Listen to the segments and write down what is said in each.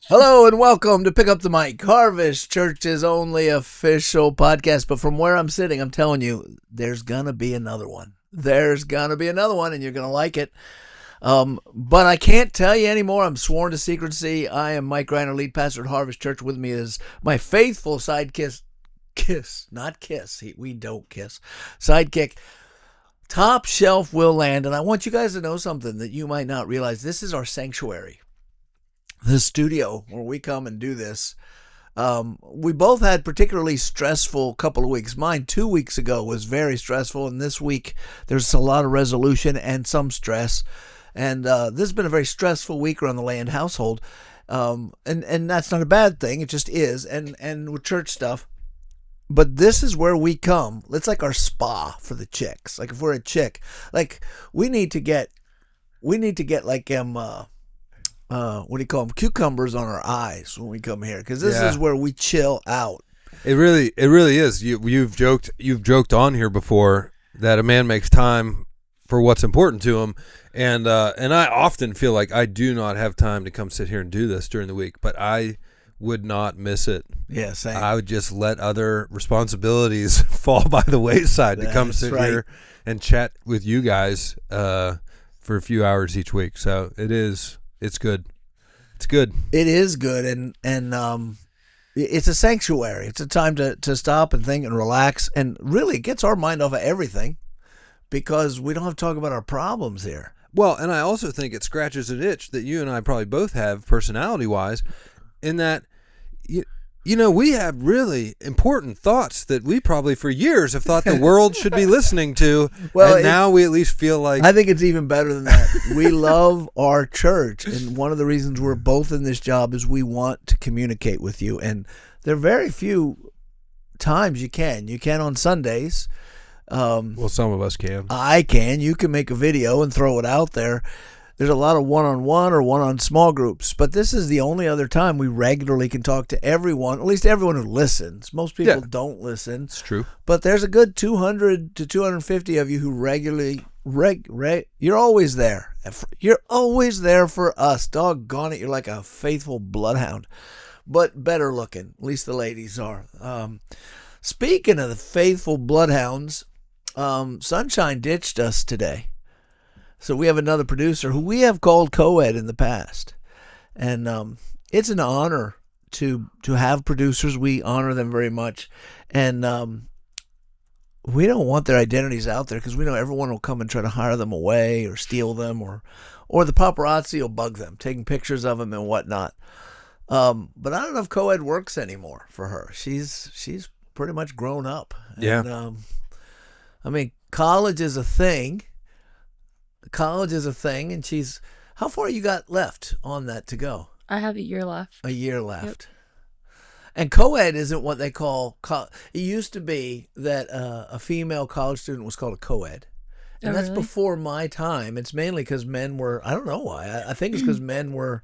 Hello and welcome to Pick Up the Mic, Harvest Church's only official podcast. But from where I'm sitting, I'm telling you, there's going to be another one. There's going to be another one, and you're going to like it. But I can't tell you anymore. I'm sworn to secrecy. I am Mike Reiner, lead pastor at Harvest Church. With me is my faithful sidekick, we don't kiss, sidekick, Top Shelf Will Land. And I want you guys to know something that you might not realize. This is our sanctuary. The studio where we come and do this. We both had particularly stressful couple of weeks. Mine 2 weeks ago was very stressful, and this week there's a lot of resolution and some stress. And this has been a very stressful week around the Land household. And that's not a bad thing. It just is. And with church stuff. But this is where we come. It's like our spa for the chicks. Like if we're a chick, like we need to get like what do you call them? Cucumbers on our eyes when we come here, because this is where we chill out. It really is. You've joked on here before that a man makes time for what's important to him, and I often feel like I do not have time to come sit here and do this during the week, but I would not miss it. Yeah, same. I would just let other responsibilities fall by the wayside to come sit here and chat with you guys for a few hours each week. So it's good. It's good. It is good, and it's a sanctuary. It's a time to stop and think and relax, and really it gets our mind off of everything because we don't have to talk about our problems here. Well, and I also think it scratches an itch that you and I probably both have personality-wise, in that we have really important thoughts that we probably for years have thought the world should be listening to. Well, and now we at least feel like... I think it's even better than that. We love our church, and one of the reasons we're both in this job is we want to communicate with you. And there are very few times you can. You can on Sundays. Well, some of us can. I can. You can make a video and throw it out there. There's a lot of one-on-one or one-on small groups, but this is the only other time we regularly can talk to everyone, at least everyone who listens. Most people don't listen. It's true. But there's a good 200 to 250 of you who regularly, you're always there. You're always there for us. Doggone it, you're like a faithful bloodhound, but better looking. At least the ladies are. Speaking of the faithful bloodhounds, Sunshine ditched us today. So we have another producer who we have called co-ed in the past. And it's an honor to have producers. We honor them very much. And we don't want their identities out there because we know everyone will come and try to hire them away or steal them, or the paparazzi will bug them, taking pictures of them and whatnot. But I don't know if co-ed works anymore for her. She's pretty much grown up. Yeah. And, college is a thing. And she's... How far you got left on that to go? I have a year left. A year left. Yep. And co-ed isn't what they call... It used to be that a female college student was called a co-ed. And that's really before my time. It's mainly because men were... I don't know why. I think it's because men were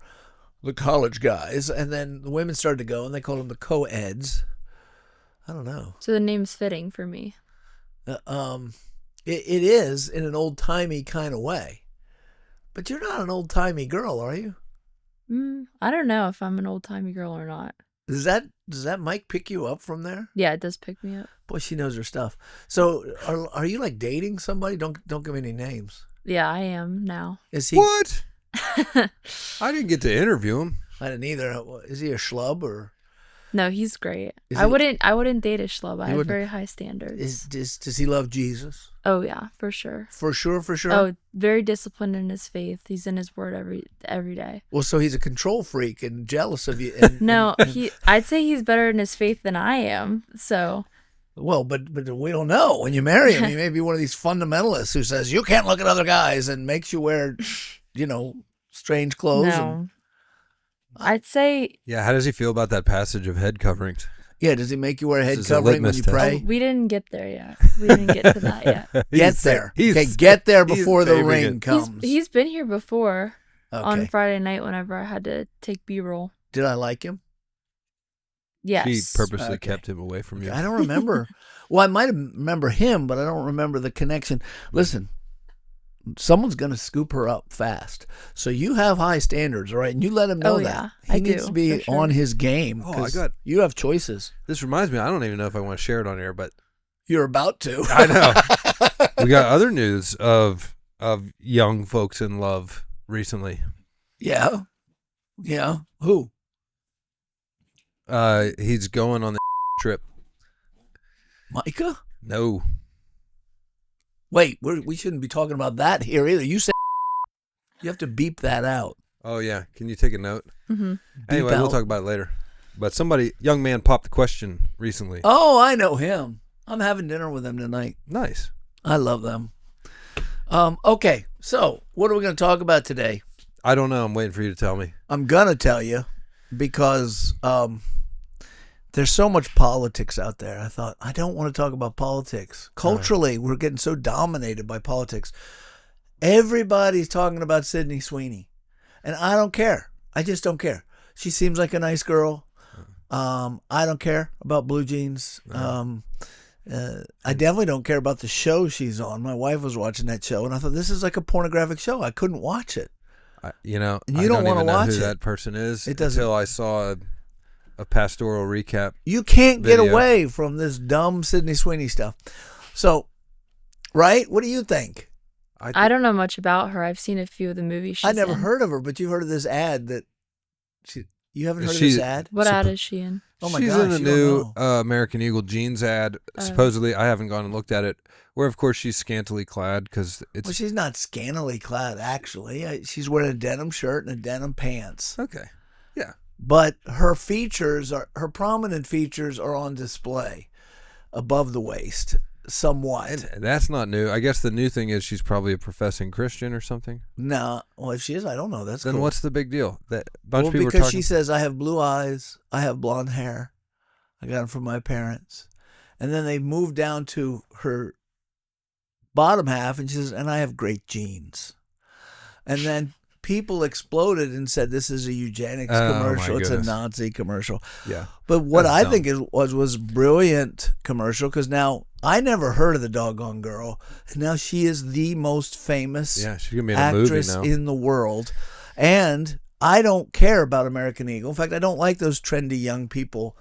the college guys. And then the women started to go, and they called them the co-eds. I don't know. So the name's fitting for me. It is in an old-timey kind of way. But you're not an old-timey girl, are you? I don't know if I'm an old-timey girl or not. Does that mic pick you up from there? Yeah, it does pick me up. Boy, she knows her stuff. So are you like dating somebody? Don't give me any names. Yeah, I am now. Is he? What? I didn't get to interview him. I didn't either. Is he a schlub or? No, he's great. I wouldn't date a schlub. I have very high standards. Does he love Jesus? Oh yeah, for sure. For sure. Oh, very disciplined in his faith. He's in his word every day. Well, so he's a control freak and jealous of you. No, I'd say he's better in his faith than I am. So. Well, but we don't know. When you marry him, he may be one of these fundamentalists who says you can't look at other guys and makes you wear, strange clothes. No. I'd say... Yeah, how does he feel about that passage of head coverings? Yeah, does he make you wear a head covering when you pray? We didn't get there yet. We didn't get to that yet. Get there. Get there before the ring comes. He's been here before on Friday night whenever I had to take B-roll. Did I like him? Yes. She purposely kept him away from you. I don't remember. Well, I might remember him, but I don't remember the connection. Listen, someone's going to scoop her up fast. So you have high standards, right? And you let him know Oh, that. yeah. He I needs do, to be for sure. on his game. Oh, 'cause you have choices. This reminds me, I don't even know if I want to share it on air, but You're about to. I know. We got other news of young folks in love recently. Yeah. Yeah. Who? He's going on the trip. Micah? No. Wait, we shouldn't be talking about that here either. You said you have to beep that out. Oh, yeah. Can you take a note? Mm-hmm. Anyway, we'll talk about it later. But young man popped the question recently. Oh, I know him. I'm having dinner with him tonight. Nice. I love them. Okay, so what are we going to talk about today? I don't know. I'm waiting for you to tell me. I'm going to tell you because there's so much politics out there. I thought, I don't want to talk about politics. Culturally, we're getting so dominated by politics. Everybody's talking about Sydney Sweeney. And I don't care. I just don't care. She seems like a nice girl. I don't care about blue jeans. I definitely don't care about the show she's on. My wife was watching that show, and I thought, this is like a pornographic show. I couldn't watch it. And you don't want to wanna know watch who it. that person is It doesn't- until I saw a pastoral recap. You can't get video. away from this dumb Sydney Sweeney stuff. So, right? What do you think? I don't know much about her. I've seen a few of the movies she's I never in. heard of her, but you heard of this ad that you haven't heard of this ad? What ad is she in? Oh my She's gosh, in a you new don't know. American Eagle jeans ad. Supposedly, I haven't gone and looked at it. Where, of course, she's scantily clad because it's Well, she's not scantily clad, actually. She's wearing a denim shirt and a denim pants. okay. Yeah. But her prominent features are on display above the waist, somewhat. And that's not new. I guess the new thing is she's probably a professing Christian or something. No, well, if she is, I don't know. That's Then cool. what's the big deal? That bunch Well, of people because are talking. she says, I have blue eyes, I have blonde hair, I got them from my parents. And then they move down to her bottom half, and she says, and I have great genes. And then people exploded and said, this is a eugenics Oh, my commercial. It's a goodness. Nazi commercial. Yeah. But what That's I dumb. think was brilliant commercial, because now I never heard of the doggone girl, and now she is the most famous Yeah, she's gonna be in a movie actress now. in the world. And I don't care about American Eagle. In fact, I don't like those trendy young people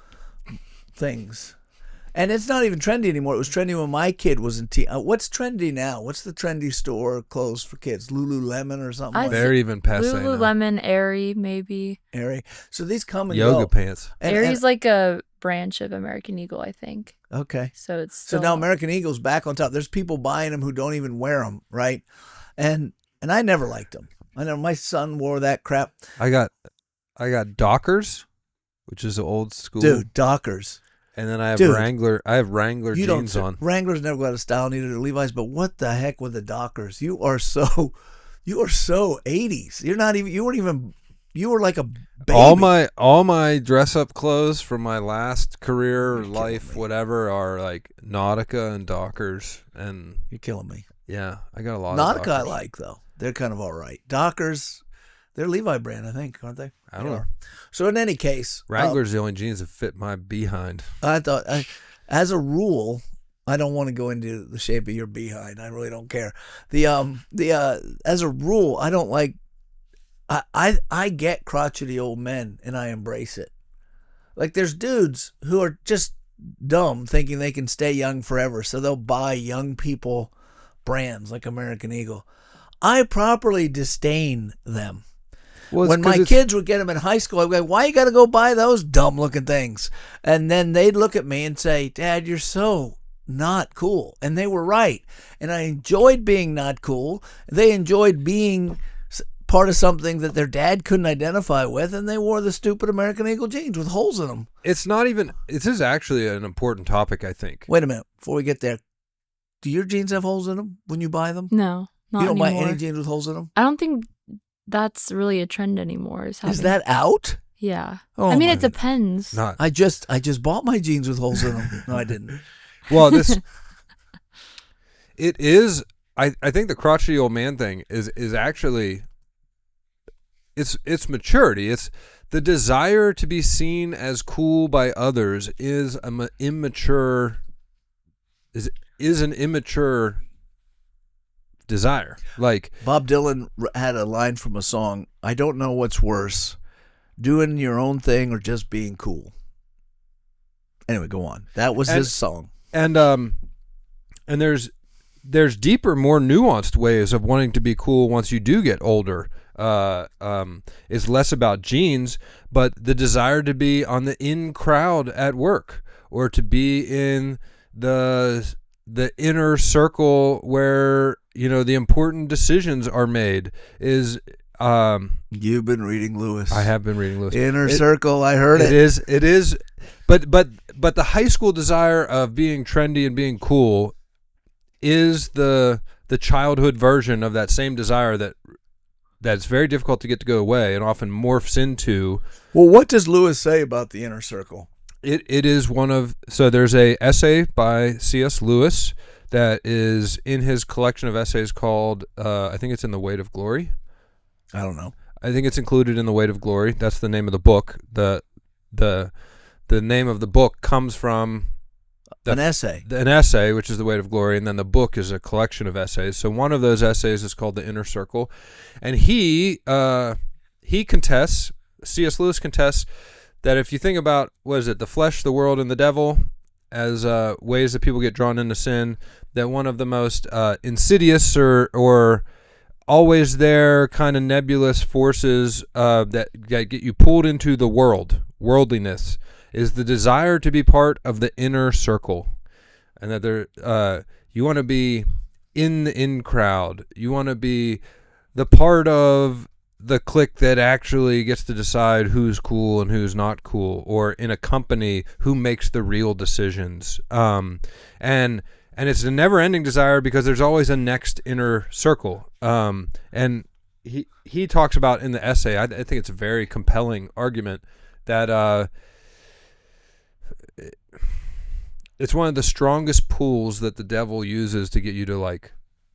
things. And it's not even trendy anymore. It was trendy when my kid was in teen. What's trendy now? What's the trendy store clothes for kids? Lululemon or something like They're even passe now. Lululemon, Aerie, maybe. Aerie. So these come and Yoga go. pants. Aerie's like a branch of American Eagle, I think. Okay. So it's So still, now American Eagle's back on top. There's people buying them who don't even wear them, right? And I never liked them. I know my son wore that crap. I got Dockers, which is the old school. Dude, Dockers. And then I have Dude. Wrangler. I have Wrangler You jeans don't. on. Wranglers never go out of style, neither do Levi's. But what the heck with the Dockers? You are so 80s. You were like a baby. All my dress up clothes from my last career, life, whatever, are like Nautica and Dockers, and You're killing me. yeah, I got a lot. Nautica of I Dockers. like though. They're kind of all right. Dockers, they're Levi brand, I think, aren't they? I don't They know. are. So in any case, Wrangler's the only jeans that fit my behind. I thought, as a rule, I don't want to go into the shape of your behind. I really don't care. As a rule, I don't like. I get crotchety old men, and I embrace it. Like there's dudes who are just dumb, thinking they can stay young forever, so they'll buy young people brands like American Eagle. I properly disdain them. Well, it's When 'cause my it's- kids would get them in high school, I'd go, why you got to go buy those dumb looking things? And then they'd look at me and say, Dad, you're so not cool. And they were right. And I enjoyed being not cool. They enjoyed being part of something that their dad couldn't identify with. And they wore the stupid American Eagle jeans with holes in them. It's not even. This is actually an important topic, I think. Wait a minute. Before we get there, do your jeans have holes in them when you buy them? No, not You don't anymore. buy any jeans with holes in them? I don't think that's really a trend anymore. Is having- that out? Yeah. Oh I mean, my- it depends. Not I just bought my jeans with holes in them. No, I didn't. well. This it is. I think the crotchety old man thing is actually. It's maturity. It's the desire to be seen as cool by others is an immature desire. Like Bob Dylan had a line from a song, I don't know what's worse, doing your own thing or just being cool. Anyway, go on. That was his song. And there's deeper, more nuanced ways of wanting to be cool once you do get older. It's less about genes, but the desire to be on the in crowd at work, or to be in the inner circle where, you know, the important decisions are made is. You've been reading Lewis. I have been reading Lewis. Inner circle. I heard it. It is. But the high school desire of being trendy and being cool is the childhood version of that same desire that's very difficult to get to go away and often morphs into. Well, what does Lewis say about the inner circle? It is one of, so there's a essay by C.S. Lewis that is in his collection of essays called, I think it's in The Weight of Glory. I don't know. I think it's included in The Weight of Glory. That's the name of the book. The name of the book comes from an essay. An essay, which is The Weight of Glory, and then the book is a collection of essays. So one of those essays is called The Inner Circle. And he contests, C.S. Lewis contests, that if you think about, what is it, the flesh, the world, and the devil as ways that people get drawn into sin, that one of the most insidious or always there kind of nebulous forces that get you pulled into the worldliness, is the desire to be part of the inner circle. And that you want to be in the in crowd. You want to be the part of the clique that actually gets to decide who's cool and who's not cool, or in a company who makes the real decisions. And it's a never-ending desire because there's always a next inner circle. And he talks about in the essay, I think it's a very compelling argument, that it's one of the strongest pulls that the devil uses to get you to, like,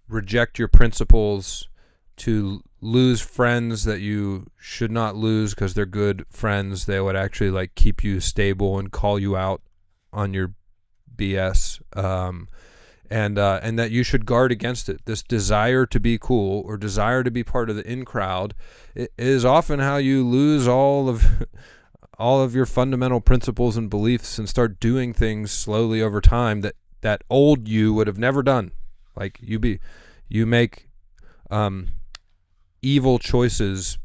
reject your principles, to lose friends that you should not lose because they're good friends. They would actually, like, keep you stable and call you out on your BS. And that you should guard against it. This desire to be cool or desire to be part of the in crowd is often how you lose all of your fundamental principles and beliefs and start doing things slowly over time that old you would have never done. Like you make evil choices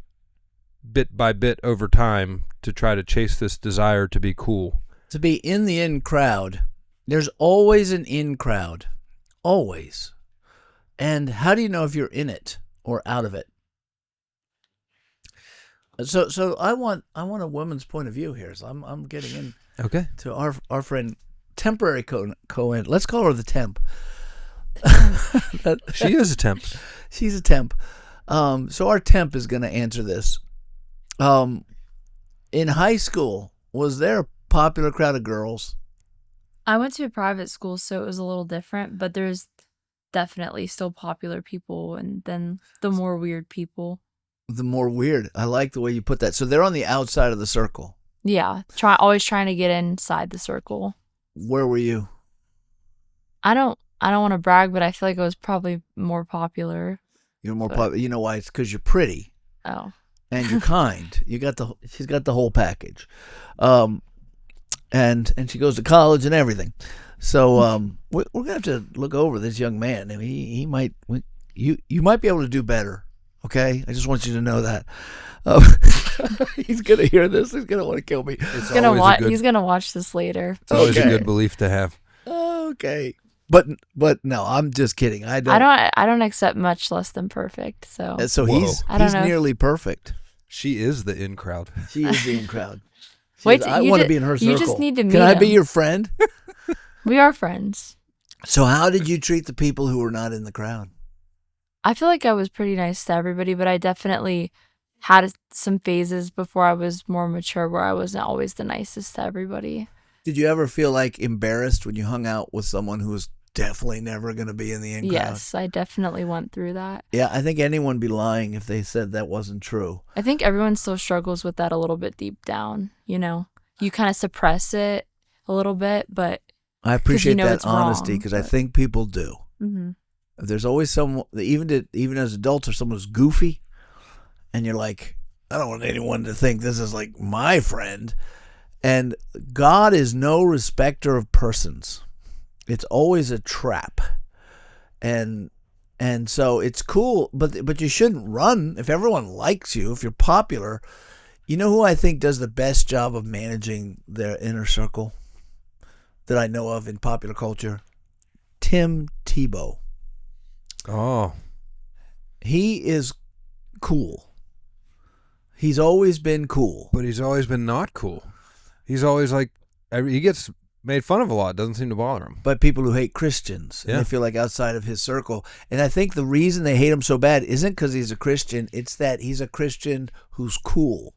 bit by bit over time to try to chase this desire to be cool. To be in the in crowd. There's always an in crowd. Always. And how do you know if you're in it or out of it? So I want a woman's point of view here. So I'm getting in to our friend, temporary co-ed. Let's call her the temp. She is a temp. She's a temp. So our temp is going to answer this. In high school, was there a popular crowd of girls? I went to a private school, so it was a little different, but there's definitely still popular people and then the more weird people. The more weird. I like the way you put that. So they're on the outside of the circle. Yeah, always trying to get inside the circle. Where were you? I don't want to brag, but I feel like I was probably more popular. You're more popular. You know why? It's because you're pretty. Oh. And you're kind. She's got the whole package. And she goes to college and everything. So we're gonna have to look over this young man. I mean, you might be able to do better. Okay, I just want you to know that. He's gonna hear this. He's gonna want to kill me. He's gonna watch this later. It's always a good belief to have. Okay, but no, I'm just kidding. I don't accept much less than perfect. So he's nearly perfect. She is the in crowd. She is the in crowd. I want to be in her circle. You just need to meet Can I him. be your friend? We are friends. So how did you treat the people who were not in the crowd? I feel like I was pretty nice to everybody, but I definitely had some phases before I was more mature where I wasn't always the nicest to everybody. Did you ever feel like embarrassed when you hung out with someone who was definitely never going to be in the in crowd? Yes, I definitely went through that. Yeah, I think anyone would be lying if they said that wasn't true. I think everyone still struggles with that a little bit deep down, you know? You kind of suppress it a little bit, but I appreciate that honesty because I think people do. Mm-hmm. There's always someone, even as adults, or someone who's goofy, and you're like, I don't want anyone to think this is like my friend. And God is no respecter of persons. It's always a trap. And so it's cool, but you shouldn't run if everyone likes you, if you're popular. You know who I think does the best job of managing their inner circle that I know of in popular culture? Tim Tebow. Oh. He is cool. He's always been cool. But he's always been not cool. He's always like, he gets made fun of a lot. It doesn't seem to bother him. But people who hate Christians, and they feel like outside of his circle. And I think the reason they hate him so bad isn't because he's a Christian. It's that he's a Christian who's cool.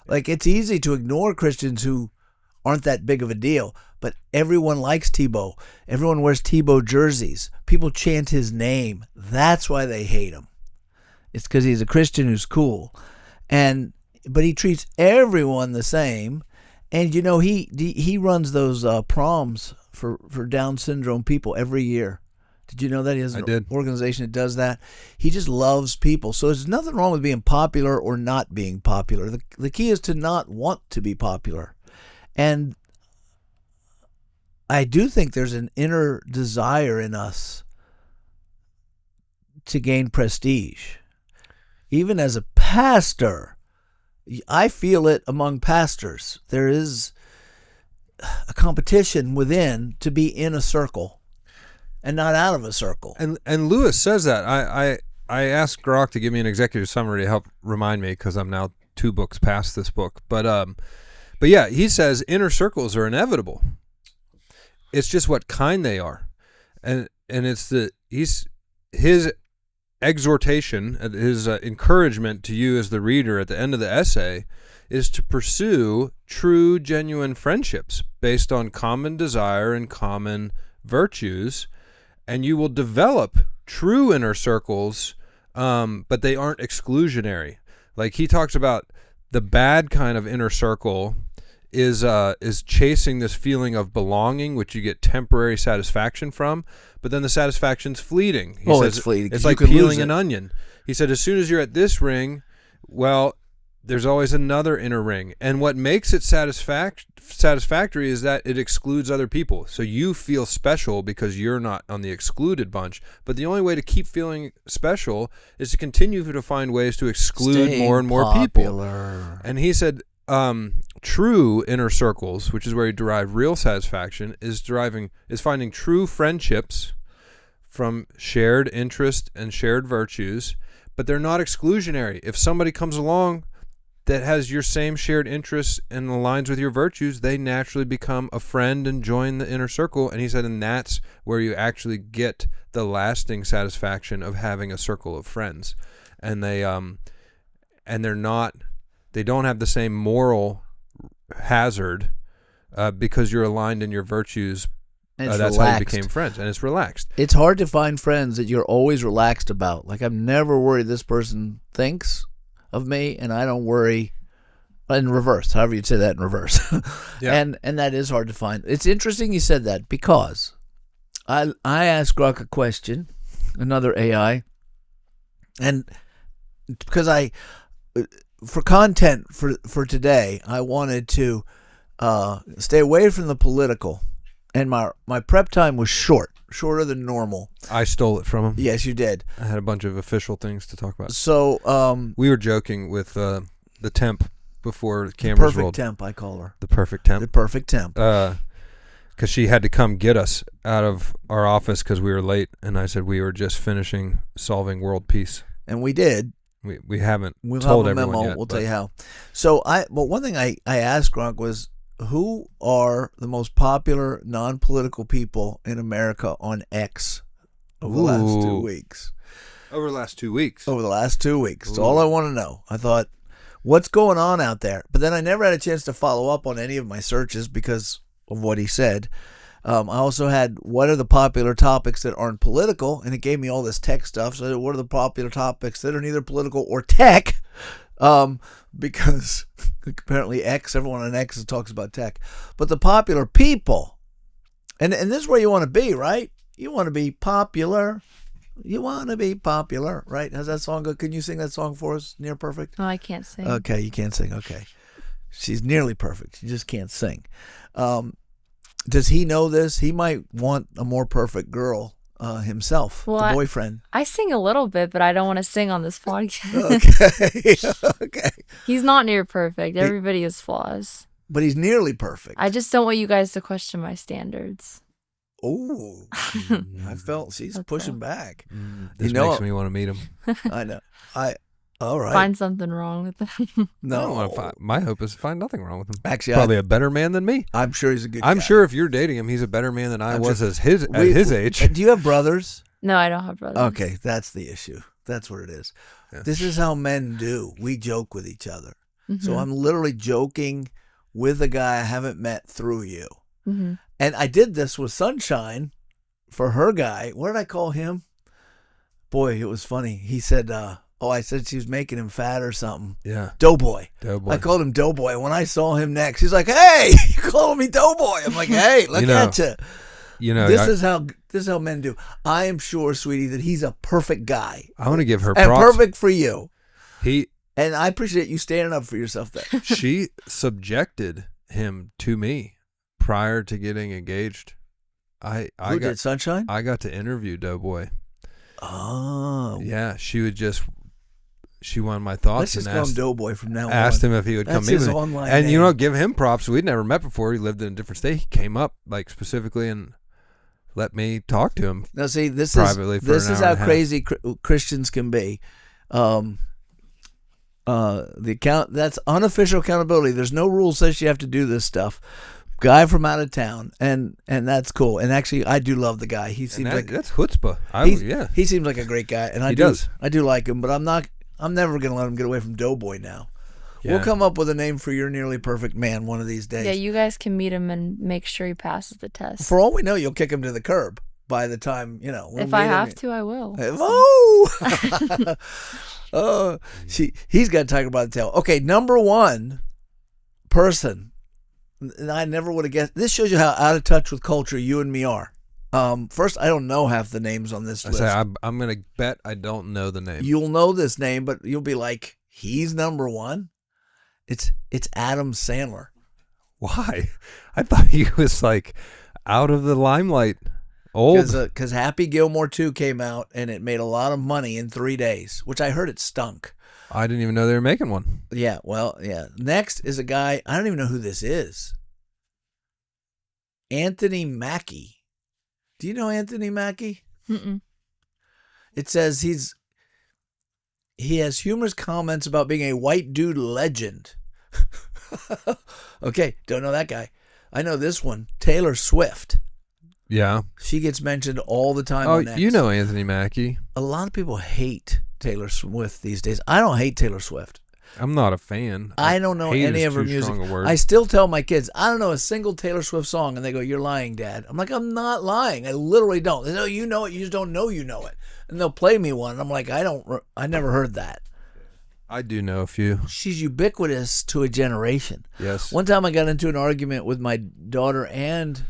Like, it's easy to ignore Christians who aren't that big of a deal. But everyone likes Tebow. Everyone wears Tebow jerseys. People chant his name. That's why they hate him. It's because he's a Christian who's cool. But he treats everyone the same. And, you know, he runs those proms for Down syndrome people every year. Did you know that? He has an organization that does that. He just loves people. So there's nothing wrong with being popular or not being popular. The key is to not want to be popular. And I do think there's an inner desire in us to gain prestige. Even as a pastor, I feel it among pastors. There is a competition within to be in a circle and not out of a circle. And Lewis says that. I asked Grok to give me an executive summary to help remind me, because I'm now 2 books past this book. But yeah, he says inner circles are inevitable. It's just what kind they are, and it's his exhortation, his encouragement to you as the reader at the end of the essay is to pursue true, genuine friendships based on common desire and common virtues, and you will develop true inner circles, but they aren't exclusionary. Like he talks about, the bad kind of inner circle is chasing this feeling of belonging, which you get temporary satisfaction from, but then the satisfaction's fleeting. He says, it's fleeting. It's like peeling an onion. He said, as soon as you're at this ring, well, there's always another inner ring. And what makes it satisfactory is that it excludes other people. So you feel special because you're not on the excluded bunch. But the only way to keep feeling special is to continue to find ways to exclude more and more people. And he said, true inner circles, which is where you derive real satisfaction, is finding true friendships from shared interest and shared virtues, but they're not exclusionary. If somebody comes along that has your same shared interests and aligns with your virtues, they naturally become a friend and join the inner circle. And he said, and that's where you actually get the lasting satisfaction of having a circle of friends. And they don't have the same moral hazard because you're aligned in your virtues. That's relaxed. How you became friends, and it's relaxed. It's hard to find friends that you're always relaxed about. Like, I'm never worried this person thinks of me, and I don't worry in reverse, however you'd say that in reverse. Yeah. And that is hard to find. It's interesting you said that, because I asked Grok a question, another AI, and because for content for today, I wanted to stay away from the political, and my prep time was shorter than normal. I stole it from him. Yes, you did. I had a bunch of official things to talk about. So we were joking with the temp before the cameras rolled. The perfect temp, I call her. The perfect temp. The perfect temp. Because she had to come get us out of our office because we were late, and I said we were just finishing solving world peace. And we did. We haven't we'll told have a everyone memo. yet. We'll tell you how. So one thing I asked Gronk was, who are the most popular non-political people in America on X over the last 2 weeks? Over the last 2 weeks. Over the last 2 weeks. That's all I want to know. I thought, what's going on out there? But then I never had a chance to follow up on any of my searches because of what he said. I also had, what are the popular topics that aren't political? And it gave me all this tech stuff. So what are the popular topics that are neither political or tech? Because apparently everyone on X talks about tech. But the popular people, and this is where you want to be, right? You want to be popular You want to be popular, right? How's that song go? Can you sing that song for us? Near perfect. No, I can't sing. Okay, you can't sing. Okay, she's nearly perfect. She just can't sing. Does he know this? He might want a more perfect girl himself, Well, the boyfriend. I sing a little bit, but I don't want to sing on this podcast. Okay, okay. He's not near perfect. Everybody has flaws. But he's nearly perfect. I just don't want you guys to question my standards. Oh, I felt she's pushing back. This makes me want to meet him. I know. All right. Find something wrong with him. No, I don't want to find, my hope is to find nothing wrong with him. Actually, Probably a better man than me. I'm sure he's a good guy. I'm sure if you're dating him, he's a better man than I was at his age. Do you have brothers? No, I don't have brothers. Okay, that's the issue. That's what it is. Yeah. This is how men do. We joke with each other. Mm-hmm. So I'm literally joking with a guy I haven't met through you. Mm-hmm. And I did this with Sunshine for her guy. What did I call him? Boy, it was funny. He said, I said she was making him fat or something. Yeah. Doughboy. Doughboy. I called him Doughboy. When I saw him next, he's like, hey, you calling me Doughboy. I'm like, hey, look at you. You know, this is how men do. I am sure, sweetie, that he's a perfect guy. I want to give her and props. Perfect for you. And I appreciate you standing up for yourself there. She subjected him to me prior to getting engaged. Who did, Sunshine? I got to interview Doughboy. Oh. Yeah, she wanted my thoughts. Let's just call him Doughboy from now on. Asked him if he would come meet me. And name. Give him props. We'd never met before. He lived in a different state. He came up specifically and let me talk to him. Now, see, this is how crazy Christians can be. That's unofficial accountability. There's no rule says you have to do this stuff. Guy from out of town, and that's cool. And actually, I do love the guy. He seems that's chutzpah. He seems like a great guy, and I do like him. But I'm never gonna let him get away from Doughboy now. Yeah. We'll come up with a name for your nearly perfect man one of these days. Yeah, you guys can meet him and make sure he passes the test. For all we know, you'll kick him to the curb by the time if I have to, I will. Oh, he's got a tiger by the tail. Okay, number one person. And I never would have guessed. This shows you how out of touch with culture you and me are. First, I don't know half the names on this list. I'm going to bet I don't know the name. You'll know this name, but you'll be like, he's number one? It's Adam Sandler. Why? I thought he was out of the limelight. Old. Because Happy Gilmore 2 came out, and it made a lot of money in 3 days, which I heard it stunk. I didn't even know they were making one. Yeah, well, yeah. Next is a guy, I don't even know who this is. Anthony Mackie. Do you know Anthony Mackie? Mm-mm. It says he has humorous comments about being a white dude legend. Okay, don't know that guy. I know this one, Taylor Swift. Yeah. She gets mentioned all the time. Oh, you know Anthony Mackie. A lot of people hate Taylor Swift these days. I don't hate Taylor Swift. I'm not a fan. I don't know any of her music. I still tell my kids, I don't know a single Taylor Swift song, and they go, "You're lying, Dad." I'm like, I'm not lying. I literally don't. They know you know it. You just don't know you know it. And they'll play me one, and I'm like, I never heard that. I do know a few. She's ubiquitous to a generation. Yes. One time I got into an argument with my daughter and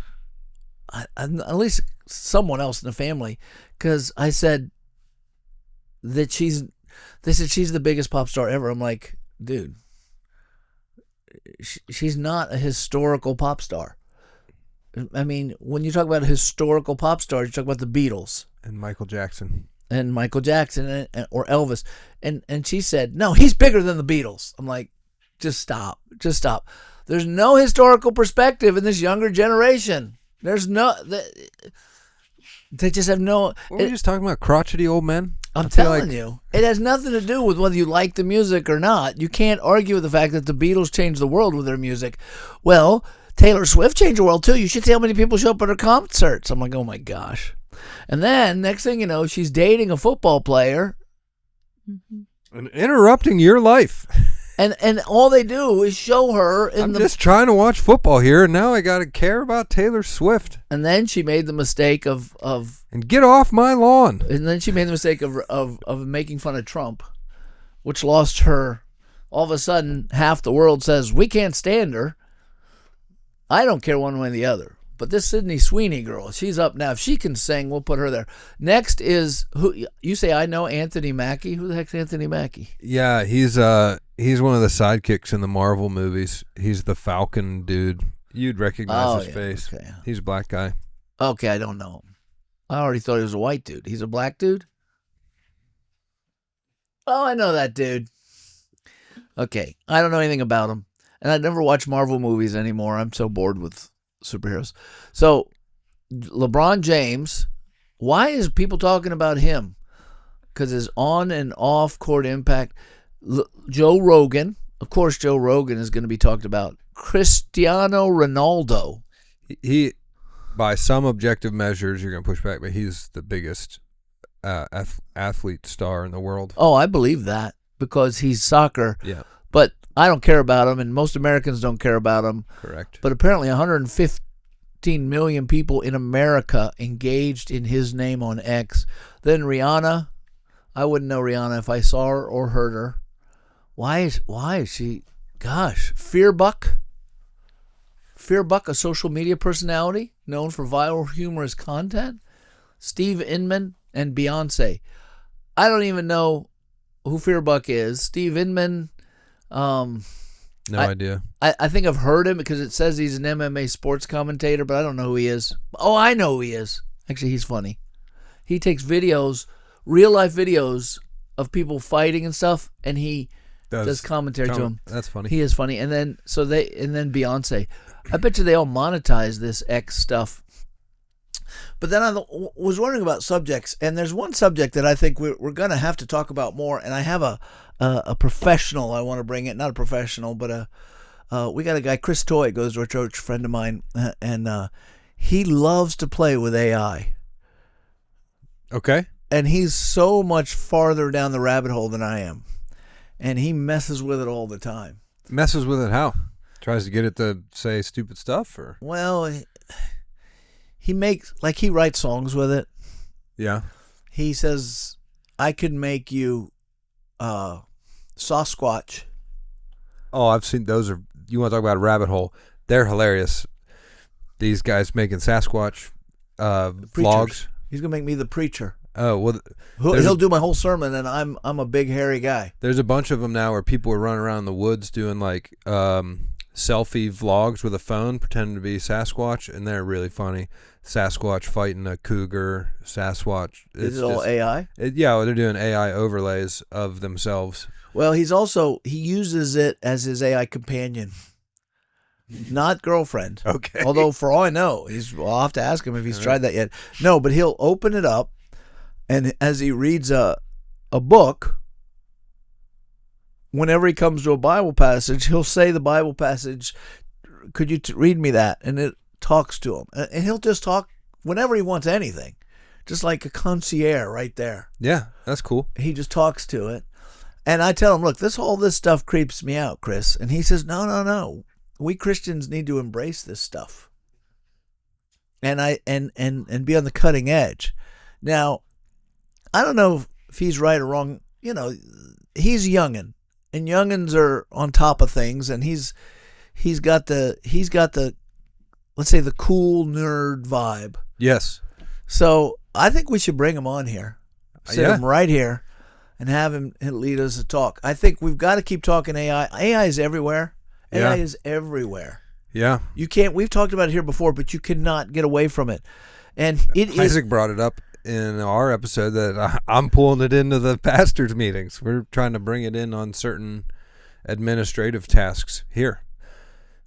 at least someone else in the family, because I said that they said she's the biggest pop star ever. I'm like, dude, she's not a historical pop star. I mean, when you talk about a historical pop star, you talk about the Beatles and Michael Jackson or Elvis, and she said, no, he's bigger than the Beatles. I'm like, just stop. There's no historical perspective in this younger generation. There's no. They just have no. What were we just talking about? Crotchety old men? I'm telling you, it has nothing to do with whether you like the music or not. You can't argue with the fact that the Beatles changed the world with their music. Well, Taylor Swift changed the world too. You should see how many people show up at her concerts. I'm like, oh my gosh. And then next thing you know, she's dating a football player. And interrupting your life. And all they do is show her I'm just trying to watch football here, and now I got to care about Taylor Swift. And then she made the mistake of and get off my lawn. And then she made the mistake of making fun of Trump, which lost her. All of a sudden, half the world says we can't stand her. I don't care one way or the other. But this Sydney Sweeney girl, she's up now. If she can sing, we'll put her there. Next is who you say I know, Anthony Mackie. Who the heck's Anthony Mackie? Yeah, he's one of the sidekicks in the Marvel movies. He's the Falcon dude. You'd recognize his face. Okay. He's a black guy. Okay, I don't know him. I already thought he was a white dude. He's a black dude? Oh, I know that dude. Okay, I don't know anything about him. And I never watch Marvel movies anymore. I'm so bored with superheroes. So, LeBron James, why is people talking about him? Because his on and off court impact. Joe Rogan, of course, Joe Rogan is going to be talked about. Cristiano Ronaldo. He, by some objective measures, you're going to push back, but he's the biggest athlete star in the world. Oh, I believe that because he's soccer. Yeah. But I don't care about him, and most Americans don't care about him. Correct. But apparently 115 million people in America engaged in his name on X. Then Rihanna, I wouldn't know Rihanna if I saw her or heard her. Why is she, gosh, Fearbuck, a social media personality known for viral humorous content. Steve Inman and Beyonce. I don't even know who Fearbuck is. Steve Inman, No idea. I think I've heard him because it says he's an MMA sports commentator, but I don't know who he is. Oh, I know who he is. Actually, he's funny. He takes videos, real life videos of people fighting and stuff, and he does commentary to them. That's funny. He is funny. And then Beyonce. I bet you they all monetize this X stuff. But then I was wondering about subjects, and there's one subject that I think we're going to have to talk about more, and I have a professional I want to bring in. Not a professional, but we got a guy, Chris Toy, goes to a church, friend of mine, and he loves to play with AI. Okay. And he's so much farther down the rabbit hole than I am. And he messes with it all the time. Messes with it how? Tries to get it to say stupid stuff, or? Well, he writes songs with it. Yeah. He says, I could make you Sasquatch. Oh, I've seen those. You want to talk about a rabbit hole? They're hilarious. These guys making Sasquatch vlogs. He's gonna make me the preacher. Oh well, he'll do my whole sermon, and I'm a big hairy guy. There's a bunch of them now where people are running around in the woods doing like selfie vlogs with a phone, pretending to be Sasquatch, and they're really funny. Sasquatch fighting a cougar. Sasquatch. Is it all AI? Yeah, they're doing AI overlays of themselves. Well, he uses it as his AI companion, not girlfriend. Okay. Although, for all I know, I'll have to ask him if he's tried that yet. No, but he'll open it up, and as he reads a book, whenever he comes to a Bible passage, he'll say the Bible passage, could you read me that? And it talks to him. And he'll just talk whenever he wants anything, just like a concierge right there. Yeah, that's cool. He just talks to it. And I tell him, look, all this stuff creeps me out, Chris. And he says, no. We Christians need to embrace this stuff. And be on the cutting edge. Now, I don't know if he's right or wrong. You know, he's youngin', and youngins are on top of things, and he's got the let's say the cool nerd vibe. Yes. So I think we should bring him on here. Sit him right here and have him lead us a talk. I think we've got to keep talking AI. AI is everywhere. AI is everywhere. Yeah. You can't, we've talked about it here before, but you cannot get away from it. And Isaac brought it up in our episode that I'm pulling it into the pastors' meetings. We're trying to bring it in on certain administrative tasks here.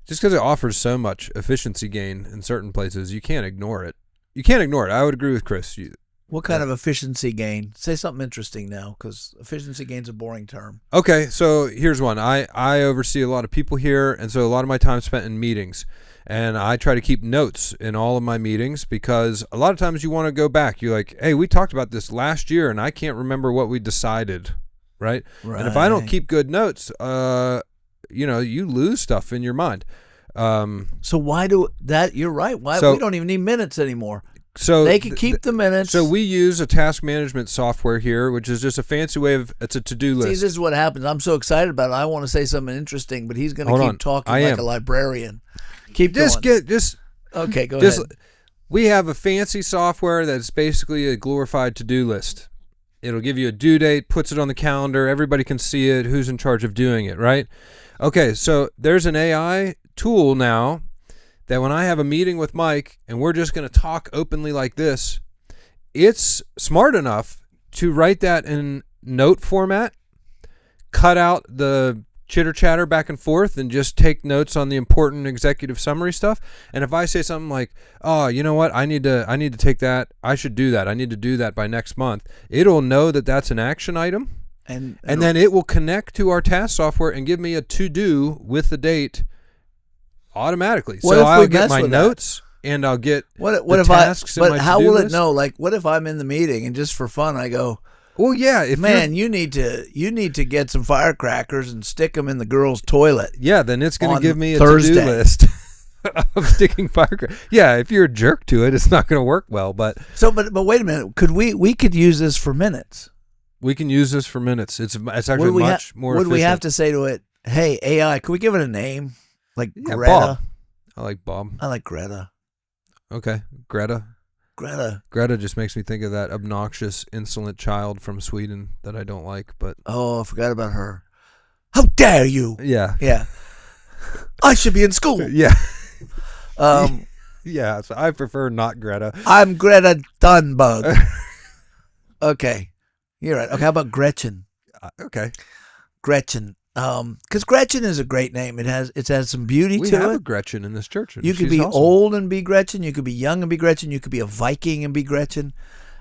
Just because it offers so much efficiency gain in certain places, you can't ignore it. I would agree with Chris. What kind of efficiency gain? Say something interesting now, because efficiency gain's a boring term. Okay, so here's one. I oversee a lot of people here, and so a lot of my time spent in meetings. And I try to keep notes in all of my meetings because a lot of times you want to go back. You're like, hey, we talked about this last year, and I can't remember what we decided, right? And if I don't keep good notes, you lose stuff in your mind. So why do that? You're right. Why we don't even need minutes anymore. So they can keep the minutes. So we use a task management software here, which is just a fancy way of, it's a to-do list. See, this is what happens. I'm so excited about it. I want to say something interesting, but he's going to keep talking like a librarian. Keep going. Okay, go Just ahead. we have a fancy software that's basically a glorified to-do list. It'll give you a due date, puts it on the calendar, everybody can see it, who's in charge of doing it, right? Okay, so there's an AI tool now that when I have a meeting with Mike and we're just going to talk openly like this, it's smart enough to write that in note format, cut out the chitter chatter back and forth, and just take notes on the important executive summary stuff. And if I say something like, "Oh, you know what? I need to take that. I should do that. I need to do that by next month." It'll know that that's an action item, and then it will connect to our task software and give me a to-do with the date automatically. What So if we I'll get mess my with that? notes and I'll get What the if tasks in But my how to-do will it list. know? Like, what if I'm in the meeting and just for fun I go, Well, yeah, if "Man, you need to get some firecrackers and stick them in the girls' toilet." yeah, then it's going to on give me a Thursday. to-do list of sticking firecrackers. Yeah, if you're a jerk to it, it's not going to work well. But So, but wait a minute. We could use this for minutes. we can use this for minutes. It's actually Would we much more Would efficient. we have to say to it, "Hey, AI, could we give it a name like Yeah, Greta"? Bob. I like Bob. I like Greta. Okay, Greta. Greta. Greta just makes me think of that obnoxious, insolent child from Sweden that I don't like. But Oh, I forgot about her. How dare you? yeah, Yeah. I should be in school. yeah, Um, yeah. So I prefer not Greta. I'm Greta Thunberg. Okay. You're right. Okay, how about Gretchen? Okay, Gretchen. Because Gretchen is a great name. It has some beauty we to have a it. Gretchen in this church. And You could she's be awesome. old and be Gretchen. You could be young and be Gretchen. You could be a Viking and be Gretchen.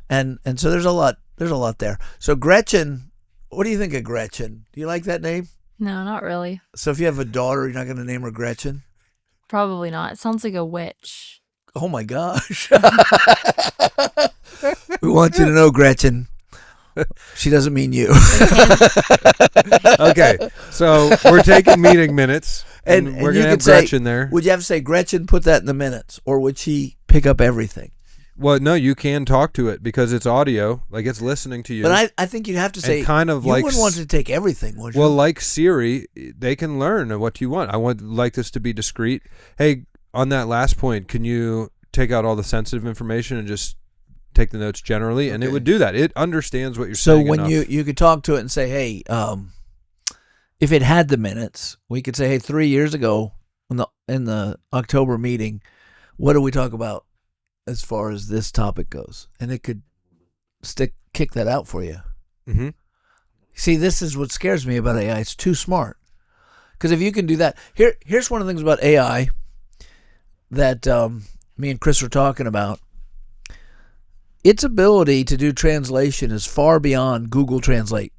And so there's a lot there. So Gretchen, what do you think of Gretchen? Do you like that name? No, not really. So if you have a daughter, you're not going to name her Gretchen? Probably not. It sounds like a witch. Oh my gosh. We want you to know, Gretchen, she doesn't mean you. Okay, so we're taking meeting minutes, and we're you gonna have could say, Gretchen there. Would you have to say, "Gretchen, put that in the minutes," or would she pick up everything? Well, no, you can talk to it because it's audio, like it's listening to you. But I think you'd have to say, kind of you like wouldn't want it to take everything, would you? Well, like Siri, they can learn what you want. I would like this to be discreet. Hey, on that last point, can you take out all the sensitive information and just take the notes generally? And it Okay. would do that. It understands what you're So saying. when enough. you could talk to it and say, "Hey, if it had the minutes, we could say, hey, 3 years ago in the October meeting, what did we talk about as far as this topic goes?" And it could kick that out for you. Mm-hmm. See, this is what scares me about AI. It's too smart. Because if you can do that, here's one of the things about AI that me and Chris were talking about. Its ability to do translation is far beyond Google Translate.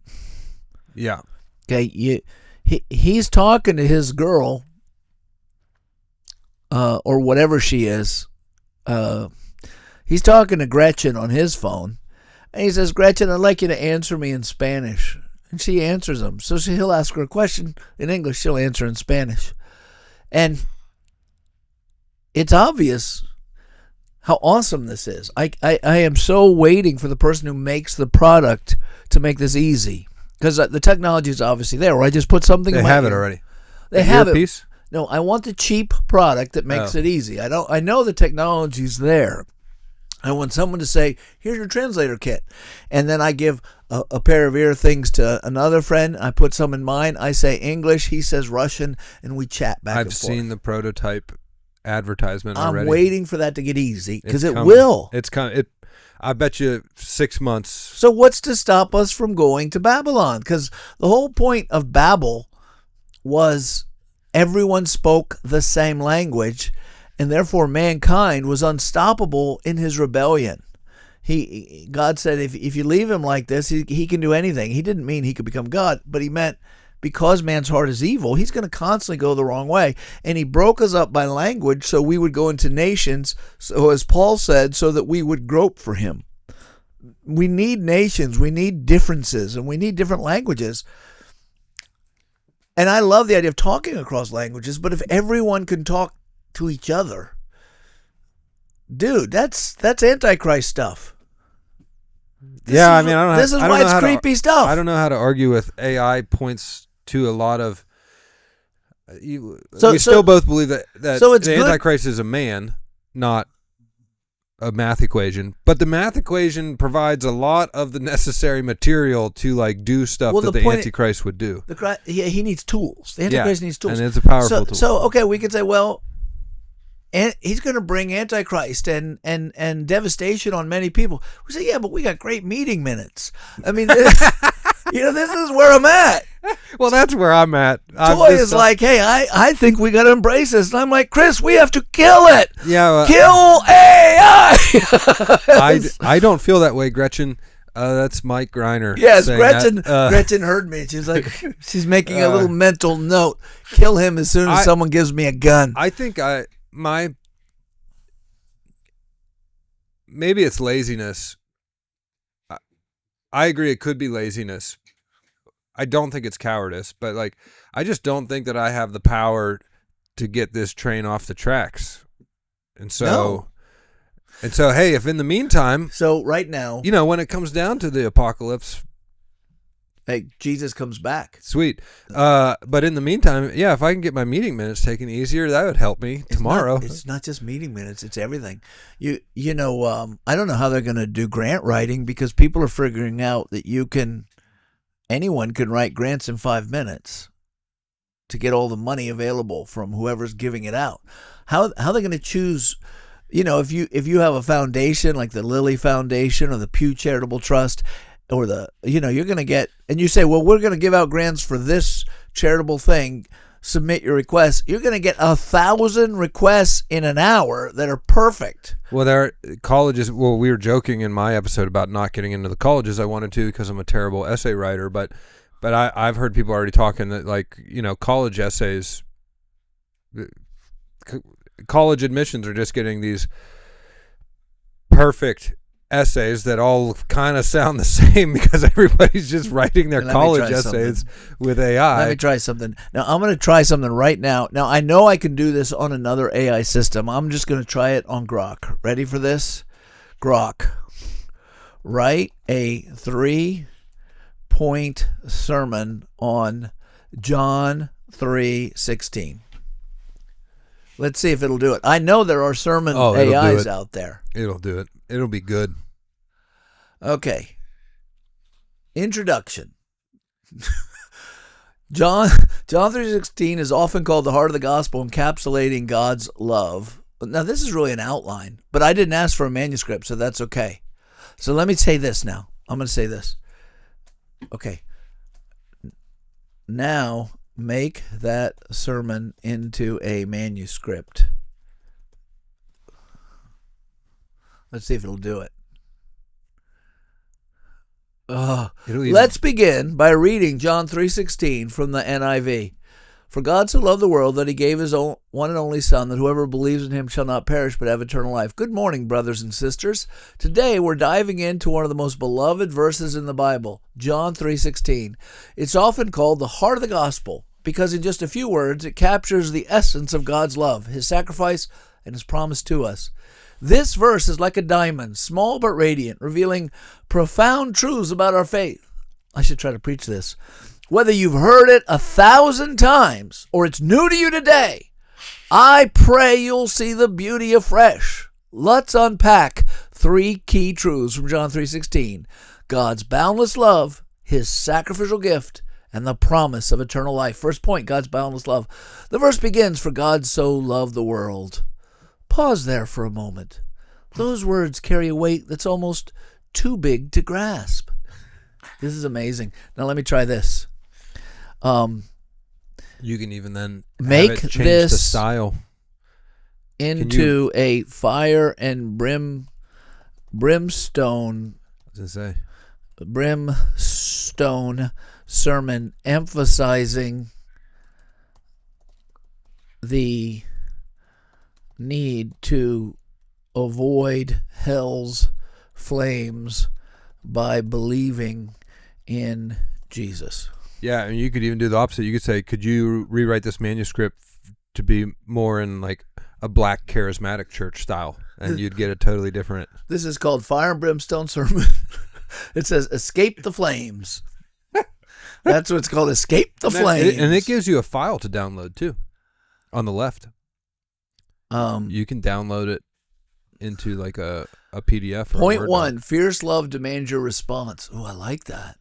Yeah. Okay, he's talking to his girl, or whatever she is. He's talking to Gretchen on his phone, and he says, "Gretchen, I'd like you to answer me in Spanish." And she answers him. So he'll ask her a question in English, she'll answer in Spanish. And it's obvious how awesome this is. I am so waiting for the person who makes the product to make this easy. Because the technology is obviously there, where I just put something They in my have it ear. already. They have it. Earpiece? No, I want the cheap product that makes it easy. I know the technology's there. I want someone to say, "Here's your translator kit." And then I give a pair of ear things to another friend. I put some in mine. I say English, he says Russian, and we chat back and I've forth. seen the prototype advertisement I'm already. waiting for that to get easy, because It's it coming. will. It's coming. I bet you 6 months. So what's to stop us from going to Babylon? Because the whole point of Babel was everyone spoke the same language, and therefore mankind was unstoppable in his rebellion. God said, if you leave him like this, he can do anything. He didn't mean he could become God, but he meant because man's heart is evil, he's going to constantly go the wrong way. And he broke us up by language so we would go into nations, so as Paul said, so that we would grope for him. We need nations, we need differences, and we need different languages. And I love the idea of talking across languages, but if everyone can talk to each other, dude, that's Antichrist stuff. I mean, I don't. This is why it's creepy stuff. I don't know how to argue with AI. Points to a lot of. We still both believe that so it's the good. Antichrist is a man. not a math equation, but the math equation provides a lot of the necessary material to like do stuff that the Antichrist would do. He needs tools. The Antichrist needs tools, and it's a powerful tool. So okay, we could say, well, and he's going to bring Antichrist and devastation on many people. We say, yeah, but we got great meeting minutes. I mean, this is where I'm at. Well, that's where I'm at. Toy is like, hey, I think we got to embrace this. And I'm like, Chris, we have to kill it. Yeah. Kill AI. I don't feel that way, Gretchen. That's Mike Greiner. Yes, Gretchen heard me. She's like, she's making a little mental note. Kill him as soon as someone gives me a gun. I think maybe it's laziness. I agree it could be laziness. I don't think it's cowardice, but like I just don't think that I have the power to get this train off the tracks. And so hey, if in the meantime, so right now, when it comes down to the apocalypse, hey, Jesus comes back. Sweet. But in the meantime, yeah, if I can get my meeting minutes taken easier, that would help me tomorrow. It's not just meeting minutes, it's everything. I don't know how they're going to do grant writing because people are figuring out that anyone can write grants in 5 minutes to get all the money available from whoever's giving it out. How are they going to choose, if you have a foundation like the Lilly Foundation or the Pew Charitable Trust, or you're going to get, and you say, well, we're going to give out grants for this charitable thing, submit your requests. You're going to get 1,000 requests in an hour that are perfect. Well, there are colleges. Well, we were joking in my episode about not getting into the colleges I wanted to because I'm a terrible essay writer. But I've heard people already talking that college essays, college admissions are just getting these perfect essays that all kind of sound the same because everybody's just writing their college essays with AI. Let me try something. Now, I'm going to try something right now. Now, I know I can do this on another AI system. I'm just going to try it on Grok. Ready for this? Grok, write a 3-point sermon on John 3:16. Let's see if it'll do it. I know there are sermon AIs out there. It'll do it. It'll be good. Okay. Introduction. John 3:16 is often called the heart of the gospel, encapsulating God's love. Now, this is really an outline, but I didn't ask for a manuscript, so that's okay. So let me say this now. I'm going to say this. Okay. Now, make that sermon into a manuscript. Let's see if it'll do it. Let's begin by reading John 3:16 from the NIV. For God so loved the world that he gave his one and only Son, that whoever believes in him shall not perish but have eternal life. Good morning, brothers and sisters. Today we're diving into one of the most beloved verses in the Bible, John 3:16. It's often called the heart of the gospel because in just a few words it captures the essence of God's love, his sacrifice, and his promise to us. This verse is like a diamond, small but radiant, revealing profound truths about our faith. I should try to preach this. Whether you've heard it 1,000 times or it's new to you today, I pray you'll see the beauty afresh. Let's unpack 3 key truths from John 3:16. God's boundless love, his sacrificial gift, and the promise of eternal life. First point, God's boundless love. The verse begins, for God so loved the world. Pause there for a moment. Those words carry a weight that's almost too big to grasp. This is amazing. Now let me try this. You can even then make have it change this the style into a fire and brimstone. What does it say? Brimstone sermon emphasizing the need to avoid hell's flames by believing in Jesus. Yeah, and you could even do the opposite. You could say, could you rewrite this manuscript to be more in like a black charismatic church style? And you'd get a totally different. This is called Fire and Brimstone Sermon. It says, escape the flames. That's what it's called, escape the flames. And it gives you a file to download too on the left. You can download it into like a PDF or a Point Word one, doc. fierce love demands your response. Oh, I like that.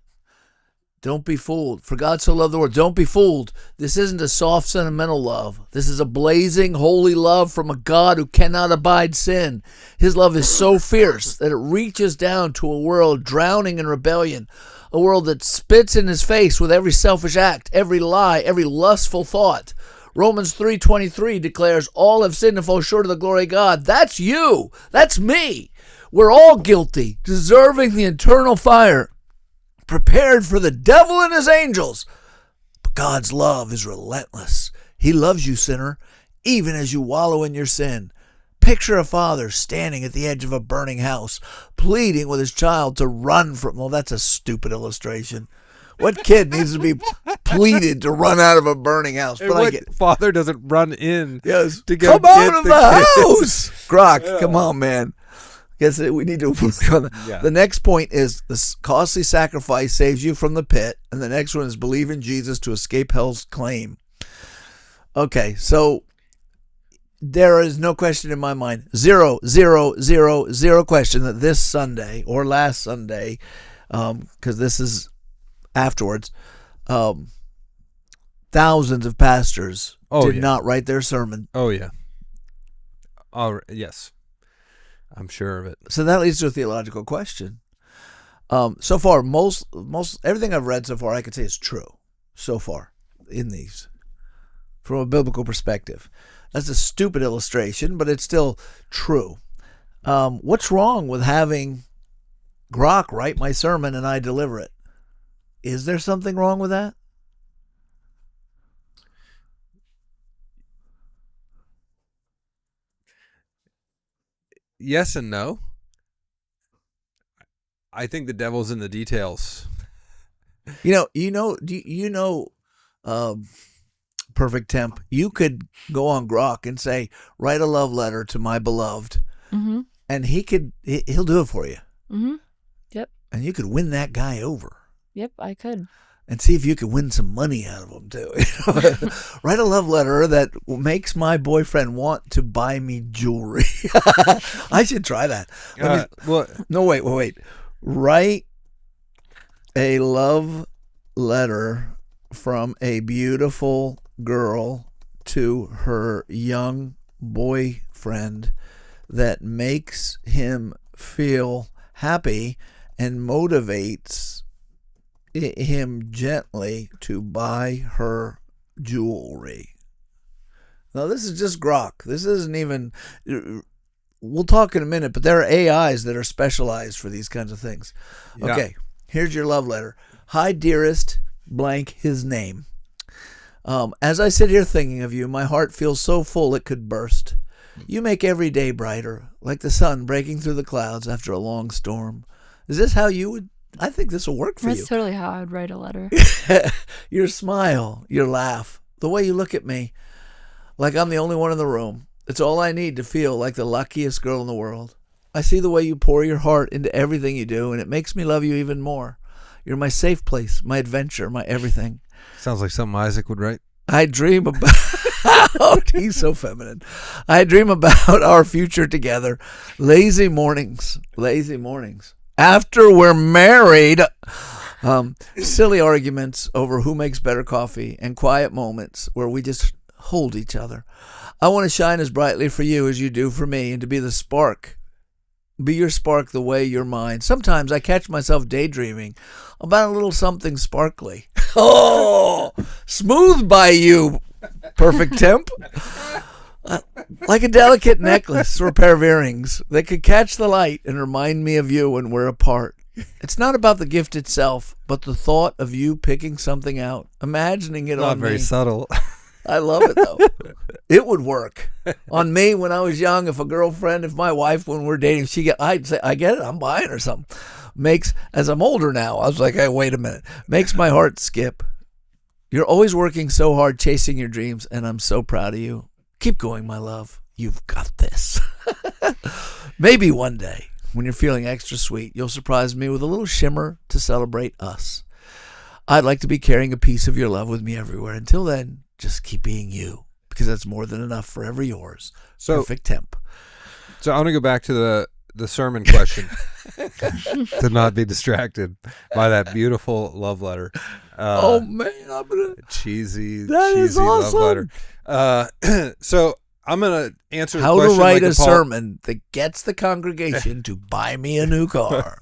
Don't be fooled. For God so loved the world. Don't be fooled. This isn't a soft, sentimental love. This is a blazing, holy love from a God who cannot abide sin. His love is so fierce that it reaches down to a world drowning in rebellion, a world that spits in his face with every selfish act, every lie, every lustful thought. Romans 3:23 declares, all have sinned and fall short of the glory of God. That's you. That's me. We're all guilty, deserving the eternal fire, prepared for the devil and his angels. But God's love is relentless. He loves you, sinner, even as you wallow in your sin. Picture a father standing at the edge of a burning house, pleading with his child to run from... Well, that's a stupid illustration. What kid needs to be pleaded to run out of a burning house? And what father doesn't run in yes, to go come out get of the the kids? house? Grok, come on, man. Guess we need to work on that. Yeah. The next point is the costly sacrifice saves you from the pit, and the next one is believe in Jesus to escape hell's claim. Okay, so there is no question in my mind, zero question that this Sunday or last Sunday, because this is afterwards, thousands of pastors did not write their sermon. Oh yeah. Yes. I'm sure of it. So that leads to a theological question. So far, most everything I've read so far, I could say is true. So far, in these, from a biblical perspective, that's a stupid illustration, but it's still true. What's wrong with having Grok write my sermon and I deliver it? Is there something wrong with that? Yes and no. I think the devil's in the details. Perfect Temp. You could go on Grok and say, write a love letter to my beloved, and he'll do it for you. Yep. And you could win that guy over. Yep, I could. And see if you could win some money out of him too. Write a love letter that makes my boyfriend want to buy me jewelry. I should try that. No, wait. Write a love letter from a beautiful girl to her young boyfriend that makes him feel happy and motivates him gently to buy her jewelry. Now, this is just Grok. This isn't even... We'll talk in a minute, but there are AIs that are specialized for these kinds of things. Yeah. Okay, here's your love letter. Hi, dearest, blank his name. As I sit here thinking of you, my heart feels so full it could burst. You make every day brighter, like the sun breaking through the clouds after a long storm. Is this how you would... I think this will work for you. That's totally how I would write a letter. Your smile, your laugh, the way you look at me, like I'm the only one in the room. It's all I need to feel like the luckiest girl in the world. I see the way you pour your heart into everything you do, and it makes me love you even more. You're my safe place, my adventure, my everything. Sounds like something Isaac would write. I dream about... He's so feminine. I dream about our future together. Lazy mornings. After we're married, silly arguments over who makes better coffee, and quiet moments where we just hold each other. I want to shine as brightly for you as you do for me, and to be the spark. Be your spark the way you're mine. Sometimes I catch myself daydreaming about a little something sparkly. Oh, smooth by you, perfect temp. Like a delicate necklace or a pair of earrings that could catch the light and remind me of you when we're apart. It's not about the gift itself, but the thought of you picking something out, imagining it Not on me. very subtle. I love it, though. It would work. On me when I was young, if my wife, when we're dating, I'd say, I get it, I'm buying her something. As I'm older now, I was like, hey, wait a minute. Makes my heart skip. You're always working so hard, chasing your dreams, and I'm so proud of you. Keep going, my love. You've got this. Maybe one day, when you're feeling extra sweet, you'll surprise me with a little shimmer to celebrate us. I'd like to be carrying a piece of your love with me everywhere. Until then, just keep being you, because that's more than enough. Forever yours. So, Perfect Temp. So I want to go back to the sermon question to not be distracted by that beautiful love letter. Oh man, I'm gonna. Cheesy That love is letter. awesome. So I'm gonna answer the How to question write like a sermon that gets the congregation to buy me a new car.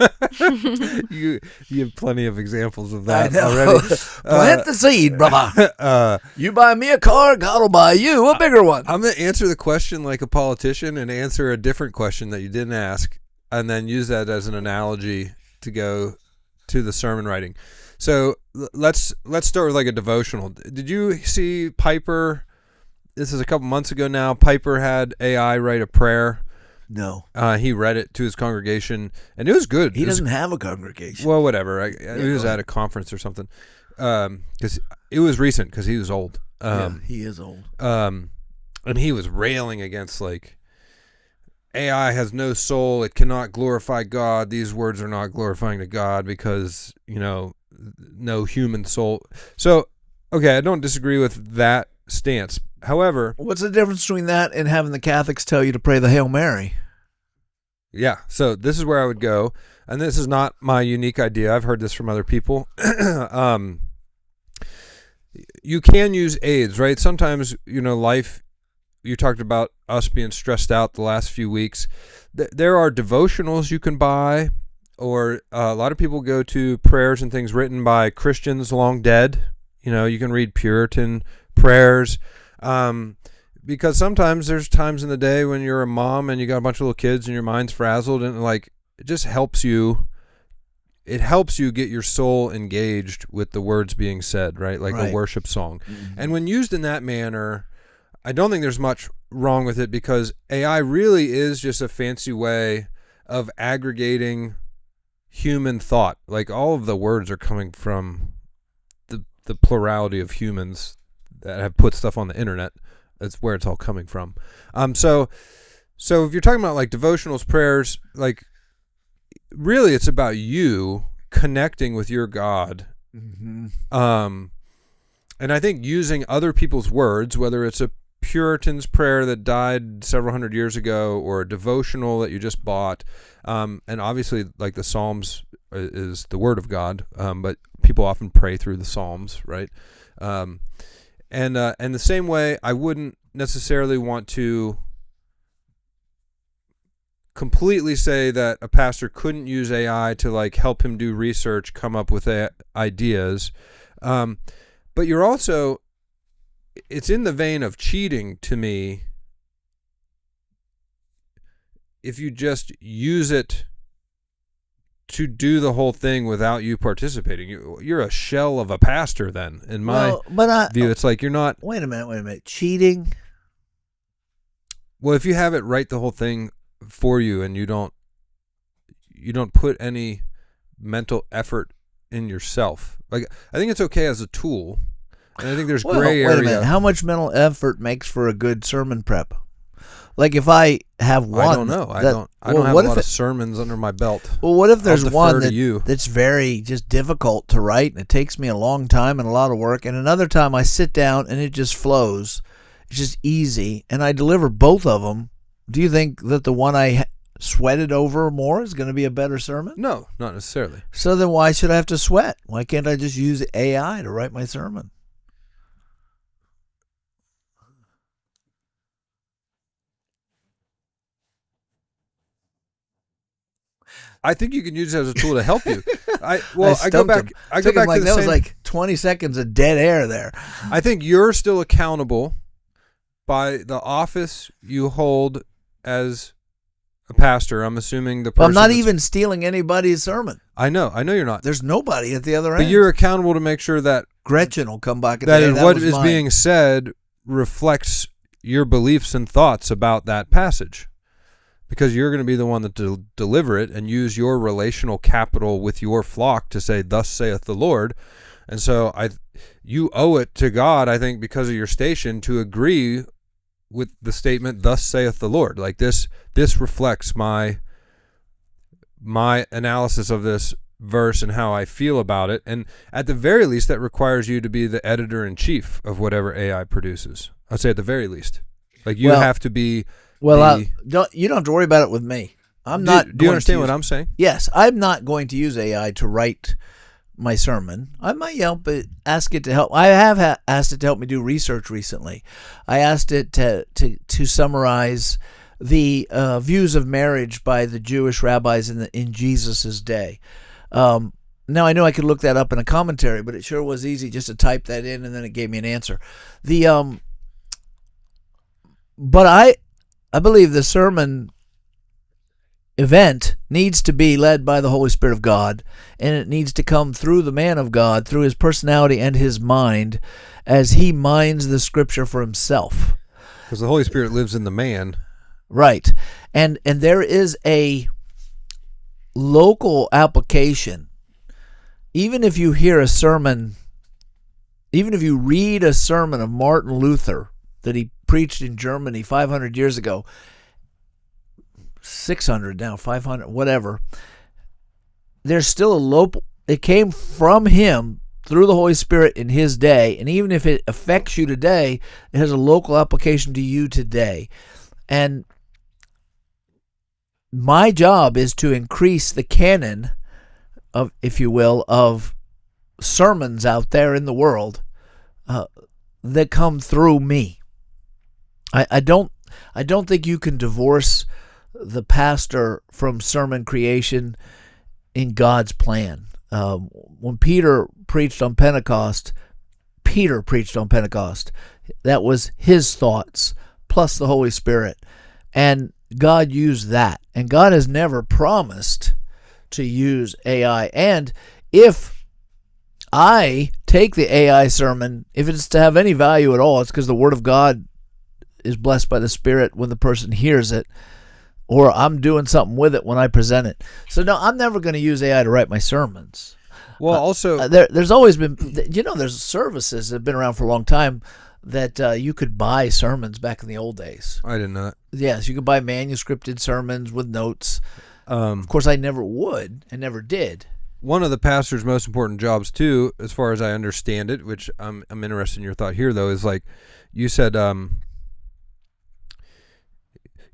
you have plenty of examples of I that know. already. Plant the seed, brother. You buy me a car, God will buy you a bigger one. I'm gonna answer the question like a politician and answer a different question that you didn't ask, and then use that as an analogy to go to the sermon writing. So let's start with like a devotional. Did you see Piper? This is a couple months ago now. Piper had AI write a prayer. No. He read it to his congregation, and it was good. He doesn't have a congregation. Well, whatever. He was at a conference or something. Because it was recent, because he was old. He is old. And he was railing against, like, AI has no soul. It cannot glorify God. These words are not glorifying to God because, no human soul. So, okay, I don't disagree with that stance. However, What's the difference between that and having the Catholics tell you to pray the Hail Mary? yeah, so this is where I would go, and this is not my unique idea. I've heard this from other people. You can use aids, right? Sometimes, life, you talked about us being stressed out the last few weeks. There are devotionals you can buy, or a lot of people go to prayers and things written by Christians long dead. You can read Puritan prayers. Because sometimes there's times in the day when you're a mom and you got a bunch of little kids and your mind's frazzled, and like it just helps you. It helps you get your soul engaged with the words being said, right? Like a worship song. Mm-hmm. And when used in that manner, I don't think there's much wrong with it, because AI really is just a fancy way of aggregating human thought. Like all of the words are coming from the plurality of humans that have put stuff on the internet. That's where it's all coming from. So if you're talking about like devotionals, prayers, like really it's about you connecting with your God. Mm-hmm. And I think using other people's words, whether it's a Puritan's prayer that died several hundred years ago or a devotional that you just bought, and obviously like the Psalms is the word of God, but people often pray through the Psalms, right? And the same way, I wouldn't necessarily want to completely say that a pastor couldn't use AI to like help him do research, come up with ideas. But you're also, it's in the vein of cheating to me if you just use it to do the whole thing without you participating. You're a shell of a pastor then, in my view. It's like you're not... Wait a minute. Cheating? Well, if you have it write the whole thing for you and you don't put any mental effort in yourself. Like, I think it's okay as a tool, and I think there's gray area. Wait a minute. How much mental effort makes for a good sermon prep? Like if I have one, I don't know. I don't have a lot of sermons under my belt. Well, what if there's one that's very just difficult to write, and it takes me a long time and a lot of work, and another time I sit down and it just flows, it's just easy, and I deliver both of them? Do you think that the one I sweated over more is going to be a better sermon? No, not necessarily. So then why should I have to sweat? Why can't I just use AI to write my sermon? I think you can use it as a tool to help you. I go back to the same. Was like 20 seconds of dead air there. I think you're still accountable by the office you hold as a pastor. I'm assuming the person. I'm not even stealing anybody's sermon. I know you're not. There's nobody at the other end. But you're accountable to make sure that Gretchen will come back. That what is being said reflects your beliefs and thoughts about that passage. Because you're going to be the one that deliver it and use your relational capital with your flock to say, "Thus saith the Lord." And so you owe it to God, I think, because of your station, to agree with the statement, "Thus saith the Lord." Like this reflects my analysis of this verse and how I feel about it. And at the very least, that requires you to be the editor in chief of whatever AI produces. I'd say at the very least, like you have to be Well, the. you don't have to worry about it with me. I'm Do, not. do you going understand to what use- I'm saying? Yes, I'm not going to use AI to write my sermon. I might help it, ask it to help. I have asked it to help me do research recently. I asked it to summarize the views of marriage by the Jewish rabbis in Jesus's day. Now I know I could look that up in a commentary, but it sure was easy just to type that in, and then it gave me an answer. But I believe the sermon event needs to be led by the Holy Spirit of God, and it needs to come through the man of God, through his personality and his mind, as he minds the scripture for himself. Because the Holy Spirit lives in the man. Right. And there is a local application. Even if you hear a sermon, even if you read a sermon of Martin Luther that he preached in Germany 500 years ago, 600 now, 500, whatever, there's still a local, it came from him through the Holy Spirit in his day, and even if it affects you today, it has a local application to you today. And my job is to increase the canon of, if you will, of sermons out there in the world that come through me. I don't think you can divorce the pastor from sermon creation in God's plan. When Peter preached on Pentecost, that was his thoughts plus the Holy Spirit, and God used that. And God has never promised to use AI. And if I take the AI sermon, if it's to have any value at all, it's because the Word of God is blessed by the Spirit when the person hears it, or I'm doing something with it when I present it. So no, I'm never going to use AI to write my sermons. Well, also, there's always been, there's services that have been around for a long time that you could buy sermons back in the old days. I didn't know that. Yes, you could buy manuscripted sermons with notes. Of course, I never would and never did. One of the pastor's most important jobs, too, as far as I understand it, which I'm interested in your thought here, though, is like you said,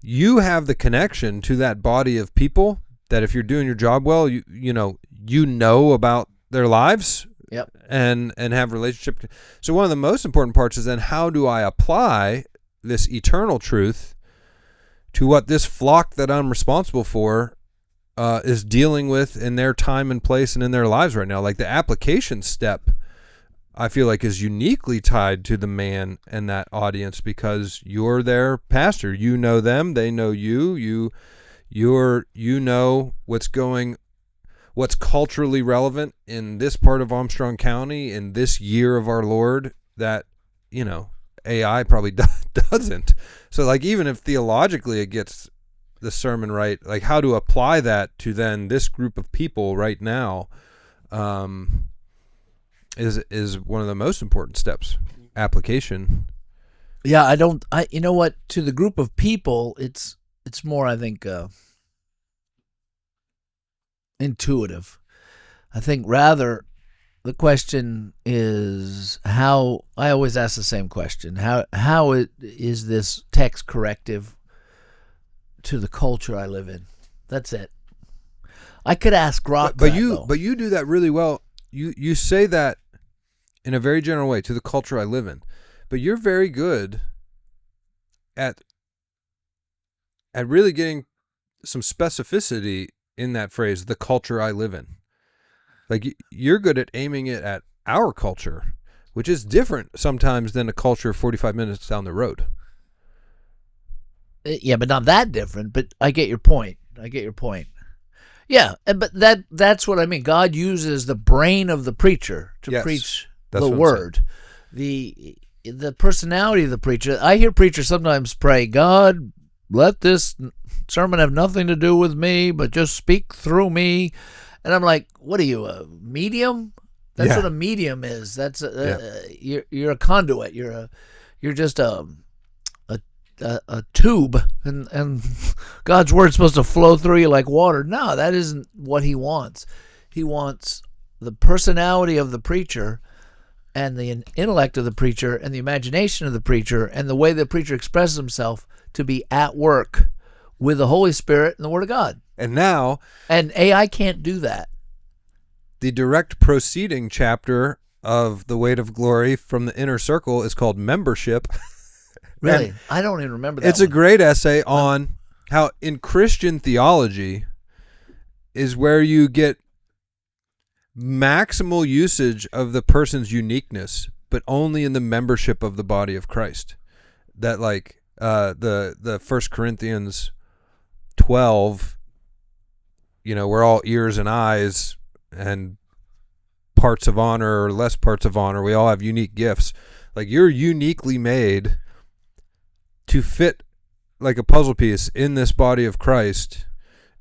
you have the connection to that body of people that if you're doing your job well, you know about their lives. Yep. And have relationship. So one of the most important parts is then how do I apply this eternal truth to what this flock that I'm responsible for is dealing with in their time and place and in their lives right now. Like the application step, I feel like is uniquely tied to the man and that audience because you're their pastor. You know them, they know you. You know what's culturally relevant in this part of Armstrong County in this year of our Lord that, AI probably doesn't. So like, even if theologically it gets the sermon right, like how to apply that to then this group of people right now, is one of the most important steps. Application. Yeah. You know what, to the group of people, it's more, I think, intuitive. I think rather the question is how, I always ask the same question, how is this text corrective to the culture I live in? That's it. I could ask Grok but that, you do that really well. You say that in a very general way, to the culture I live in, but you're very good at really getting some specificity in that phrase, the culture I live in. Like you're good at aiming it at our culture, which is different sometimes than a culture 45 minutes down the road. Yeah, but not that different. But I get your point. Yeah, but that's what I mean. God uses the brain of the preacher to preach the word. The personality of the preacher. I hear preachers sometimes pray, God, let this sermon have nothing to do with me, but just speak through me. And I'm like, what are you, a medium? That's what a medium is. That's you're a conduit. You're just a tube, and God's word's supposed to flow through you like water. No, that isn't what he wants. He wants the personality of the preacher and the intellect of the preacher and the imagination of the preacher and the way the preacher expresses himself to be at work with the Holy Spirit and the Word of God. And now, And AI can't do that. the direct proceeding chapter of The Weight of Glory from the Inner Circle is called Membership. Really? And I don't even remember that it's one. a great essay on how in Christian theology is where you get maximal usage of the person's uniqueness, but only in the membership of the body of Christ. That like the 1 Corinthians 12, we're all ears and eyes and parts of honor or less parts of honor. We all have unique gifts. Like you're uniquely made to fit like a puzzle piece in this body of Christ.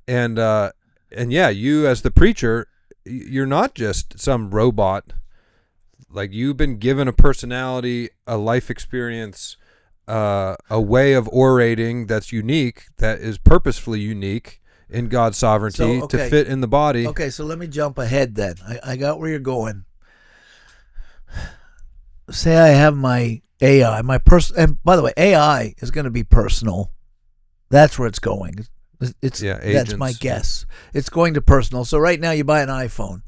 And yeah, you as the preacher, you're not just some robot. Like you've been given a personality, a life experience, a way of orating that's unique, that is purposefully unique in God's sovereignty to fit in the body. Okay, so let me jump ahead then. I got where you're going. Say I have my AI, and by the way, AI is going to be personal. That's where it's going. That's my guess. It's going to personal. So right now you buy an iPhone.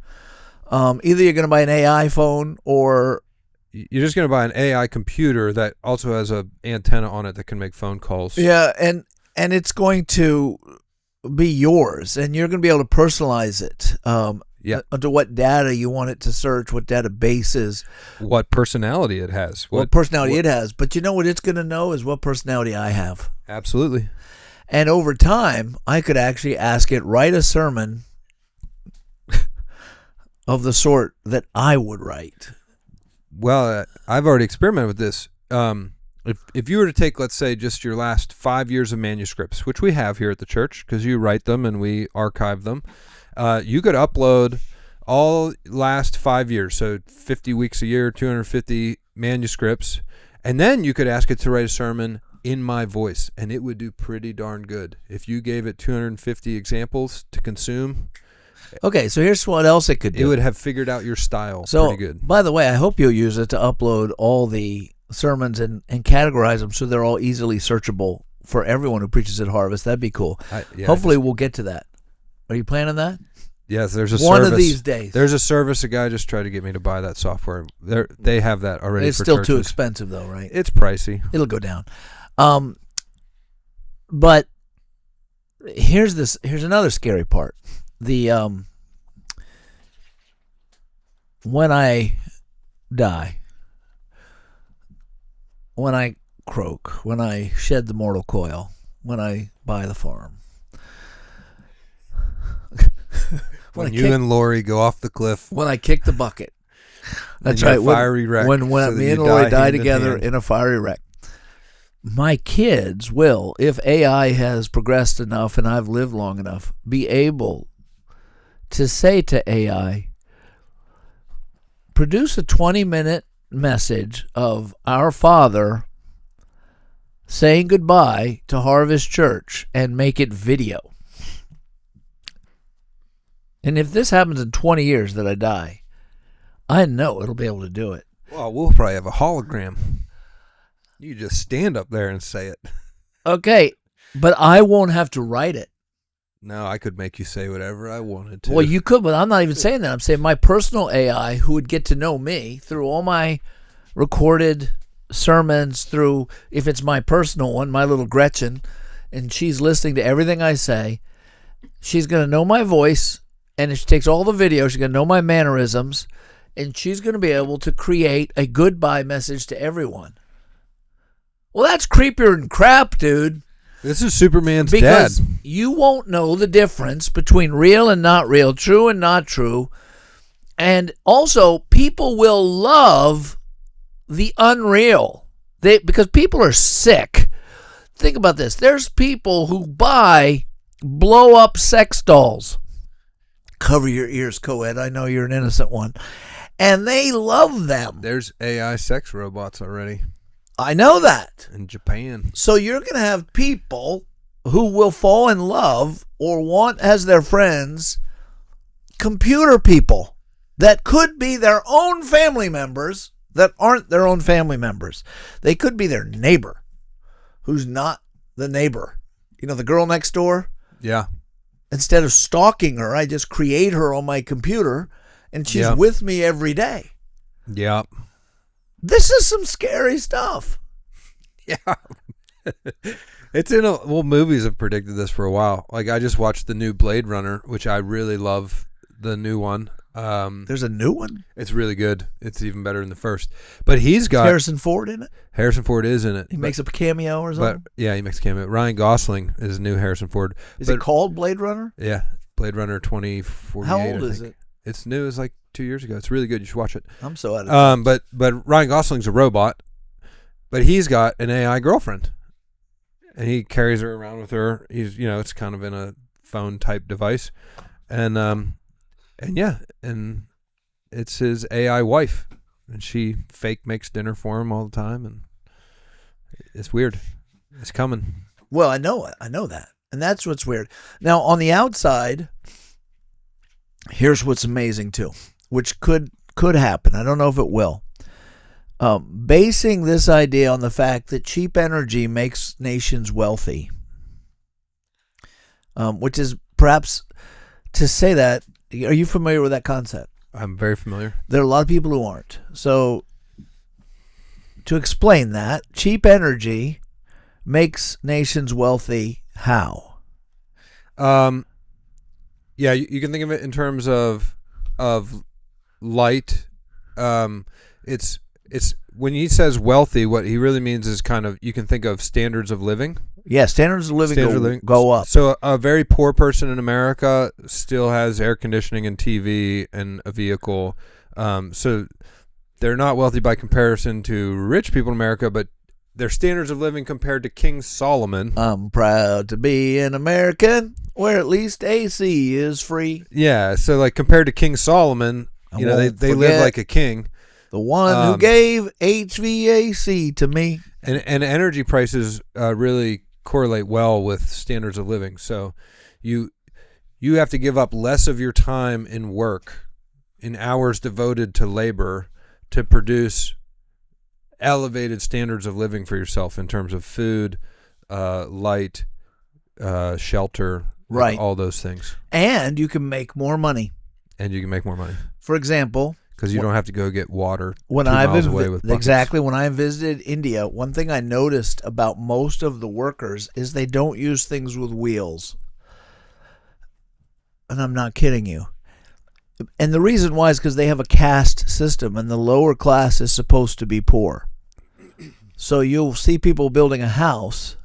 Either you're going to buy an AI phone or you're just going to buy an AI computer that also has a antenna on it that can make phone calls. Yeah, and it's going to be yours, and you're going to be able to personalize it. To what data you want it to search, what databases, what personality it has, what personality it has. But you know what it's going to know is what personality I have. Absolutely. And over time, I could actually ask it, write a sermon of the sort that I would write. Well, I've already experimented with this. If you were to take, let's say, just your last 5 years of manuscripts, which we have here at the church because you write them and we archive them, you could upload all last 5 years, so 50 weeks a year, 250 manuscripts, and then you could ask it to write a sermon in my voice, and it would do pretty darn good. If you gave it 250 examples to consume, okay, so here's what else it could do. It would have figured out your style pretty good. By the way, I hope you'll use it to upload all the sermons and categorize them so they're all easily searchable for everyone who preaches at Harvest. That'd be cool. Hopefully we'll get to that. Are you planning that? Yes, there's a one service. Of these days. There's a service. A guy just tried to get me to buy that software. They have that already. It's for still churches. too expensive, though, right? It's pricey. It'll go down. But here's another scary part. The when I die, when I croak, when I shed the mortal coil, when I buy the farm. when you and Lori go off the cliff. When I kick the bucket. That's right. Fiery wreck. When me and Lori die together in a fiery wreck. My kids will, if AI has progressed enough and I've lived long enough, be able to say to AI, produce a 20-minute message of our Father saying goodbye to Harvest Church and make it video. And if this happens in 20 years that I die, I know it'll be able to do it. Well, we'll probably have a hologram. You just stand up there and say it. Okay, but I won't have to write it. No, I could make you say whatever I wanted to. Well, you could, but I'm not even saying that. I'm saying my personal AI who would get to know me through all my recorded sermons, through, if it's my personal one, my little Gretchen, and she's listening to everything I say, she's going to know my voice, and if she takes all the video, she's going to know my mannerisms, and she's going to be able to create a goodbye message to everyone. Well, that's creepier than crap, dude. This is Superman's because dad. You won't know the difference between real and not real, true and not true. And also, people will love the unreal. Because people are sick. Think about this. There's people who buy blow-up sex dolls. Cover your ears, co-ed. I know you're an innocent one. And they love them. There's AI sex robots already. I know that. In Japan. So you're going to have people who will fall in love or want as their friends computer people that could be their own family members that aren't their own family members. They could be their neighbor who's not the neighbor, the girl next door. Yeah. Instead of stalking her, I just create her on my computer, and she's with me every day. Yeah. This is some scary stuff. Yeah. It's movies have predicted this for a while. Like, I just watched the new Blade Runner, which I really love, the new one. There's a new one? It's really good. It's even better than the first. But he's got... Harrison Ford in it? Harrison Ford is in it. He makes a cameo or something? But yeah, he makes a cameo. Ryan Gosling is new Harrison Ford. Is it called Blade Runner? Yeah. Blade Runner 2048. How old is it? It's new. It's like 2 years ago. It's really good. You should watch it. I'm so out of But Ryan Gosling's a robot, but he's got an AI girlfriend, and he carries her around with her. He's it's kind of in a phone type device, and it's his AI wife, and she fake makes dinner for him all the time, and it's weird. It's coming. Well, I know that, and that's what's weird. Now, on the outside, here's what's amazing too, which could happen. I don't know if it will. Basing this idea on the fact that cheap energy makes nations wealthy, which is perhaps to say that. Are you familiar with that concept? I'm very familiar. There are a lot of people who aren't. So, to explain that, cheap energy makes nations wealthy. How? Yeah, you can think of it in terms of light. It's when he says wealthy, what he really means is kind of, you can think of standards of living. Yeah, standards of living go up. So a very poor person in America still has air conditioning and TV and a vehicle. So they're not wealthy by comparison to rich people in America, but their standards of living compared to King Solomon. I'm proud to be an American where at least AC is free. Yeah, so like compared to King Solomon, they live like a king. The one who gave HVAC to me. And energy prices really correlate well with standards of living. So you have to give up less of your time in work, in hours devoted to labor, to produce elevated standards of living for yourself in terms of food, light, shelter, right, all those things. And you can make more money. For example, because you don't have to go get water when 2 miles away with buckets. Exactly. When I visited India, one thing I noticed about most of the workers is they don't use things with wheels. And I'm not kidding you. And the reason why is because they have a caste system, and the lower class is supposed to be poor. So you'll see people building a house,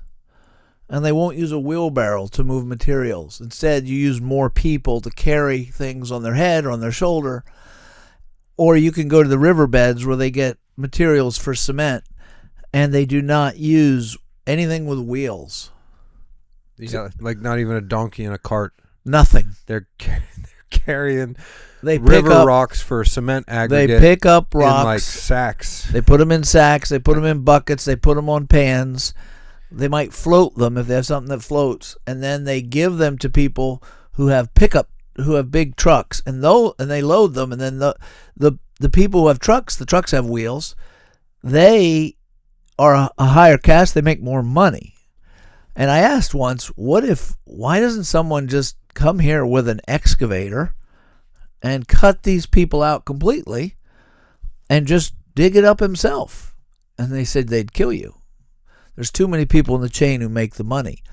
and they won't use a wheelbarrow to move materials. Instead, you use more people to carry things on their head or on their shoulder. Or you can go to the riverbeds where they get materials for cement, and they do not use anything with wheels. Like not even a donkey in a cart. Nothing. They're carrying rocks for cement aggregate. They pick up rocks in like sacks. They put them in sacks. They put them in buckets. They put them on pans. They might float them if they have something that floats, and then they give them to people who have big trucks, and they load them, and then the people who have trucks, the trucks have wheels. They are a higher caste. They make more money. And I asked once, why doesn't someone just come here with an excavator and cut these people out completely and just dig it up himself? And they said they'd kill you. There's too many people in the chain who make the money.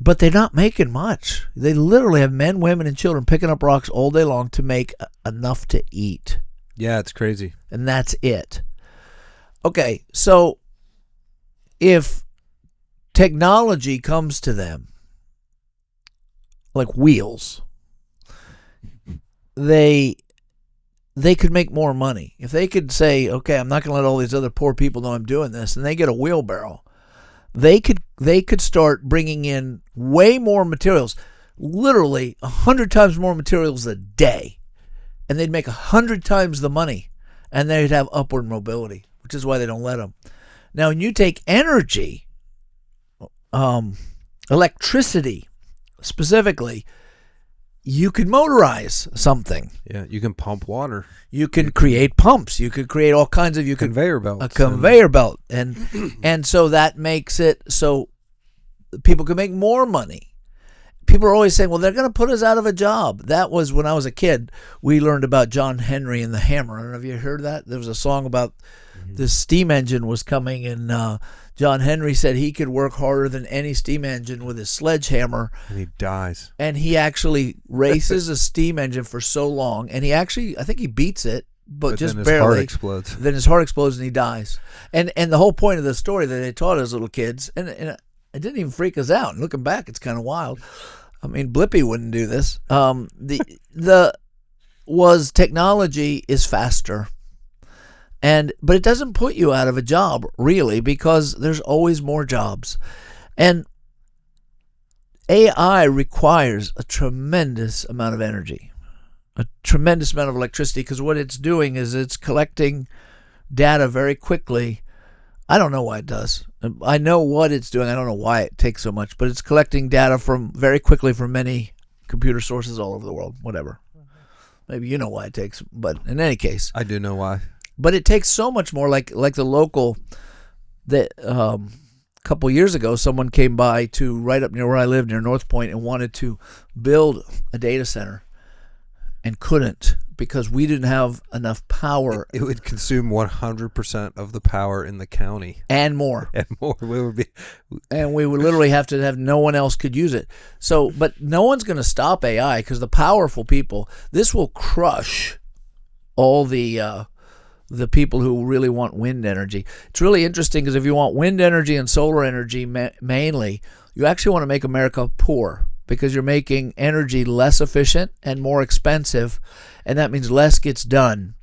But they're not making much. They literally have men, women, and children picking up rocks all day long to make enough to eat. Yeah, it's crazy. And that's it. Okay, so if technology comes to them, like wheels, they could make more money. If they could say, okay, I'm not going to let all these other poor people know I'm doing this, and they get a wheelbarrow, they could start bringing in way more materials, literally 100 times more materials a day, and they'd make 100 times the money, and they'd have upward mobility, which is why they don't let them. Now, when you take energy, electricity specifically, you can motorize something. Yeah, you can pump water. You can create pumps. You could create all kinds of conveyor belts. A conveyor belt, and so that makes it so people can make more money. People are always saying, well, they're going to put us out of a job. That was when I was a kid. We learned about John Henry and the hammer. I don't know if you heard that. There was a song about this steam engine was coming, and John Henry said he could work harder than any steam engine with his sledgehammer. And he dies. And he actually races a steam engine for so long, and I think he beats it, but just then his barely. heart explodes. Then his heart explodes and he dies. And the whole point of the story that they taught us little kids, and it didn't even freak us out. And looking back, it's kind of wild. I mean, Blippi wouldn't do this. Was technology is faster. But it doesn't put you out of a job, really, because there's always more jobs. And AI requires a tremendous amount of energy, a tremendous amount of electricity, because what it's doing is it's collecting data very quickly. I don't know why it does. I know what it's doing. I don't know why it takes so much, but it's collecting data very quickly from many computer sources all over the world, whatever. Maybe you know why it takes, but in any case. I do know why. But it takes so much more, like the local, that a couple years ago, someone came by to right up near where I live, near North Point, and wanted to build a data center and couldn't because we didn't have enough power. It would consume 100% of the power in the county. And more. And more. And we would literally have to have no one else could use it. So, but no one's going to stop AI because the powerful people, this will crush all the people who really want wind energy. It's really interesting because if you want wind energy and solar energy mainly, you actually want to make America poor because you're making energy less efficient and more expensive, and that means less gets done,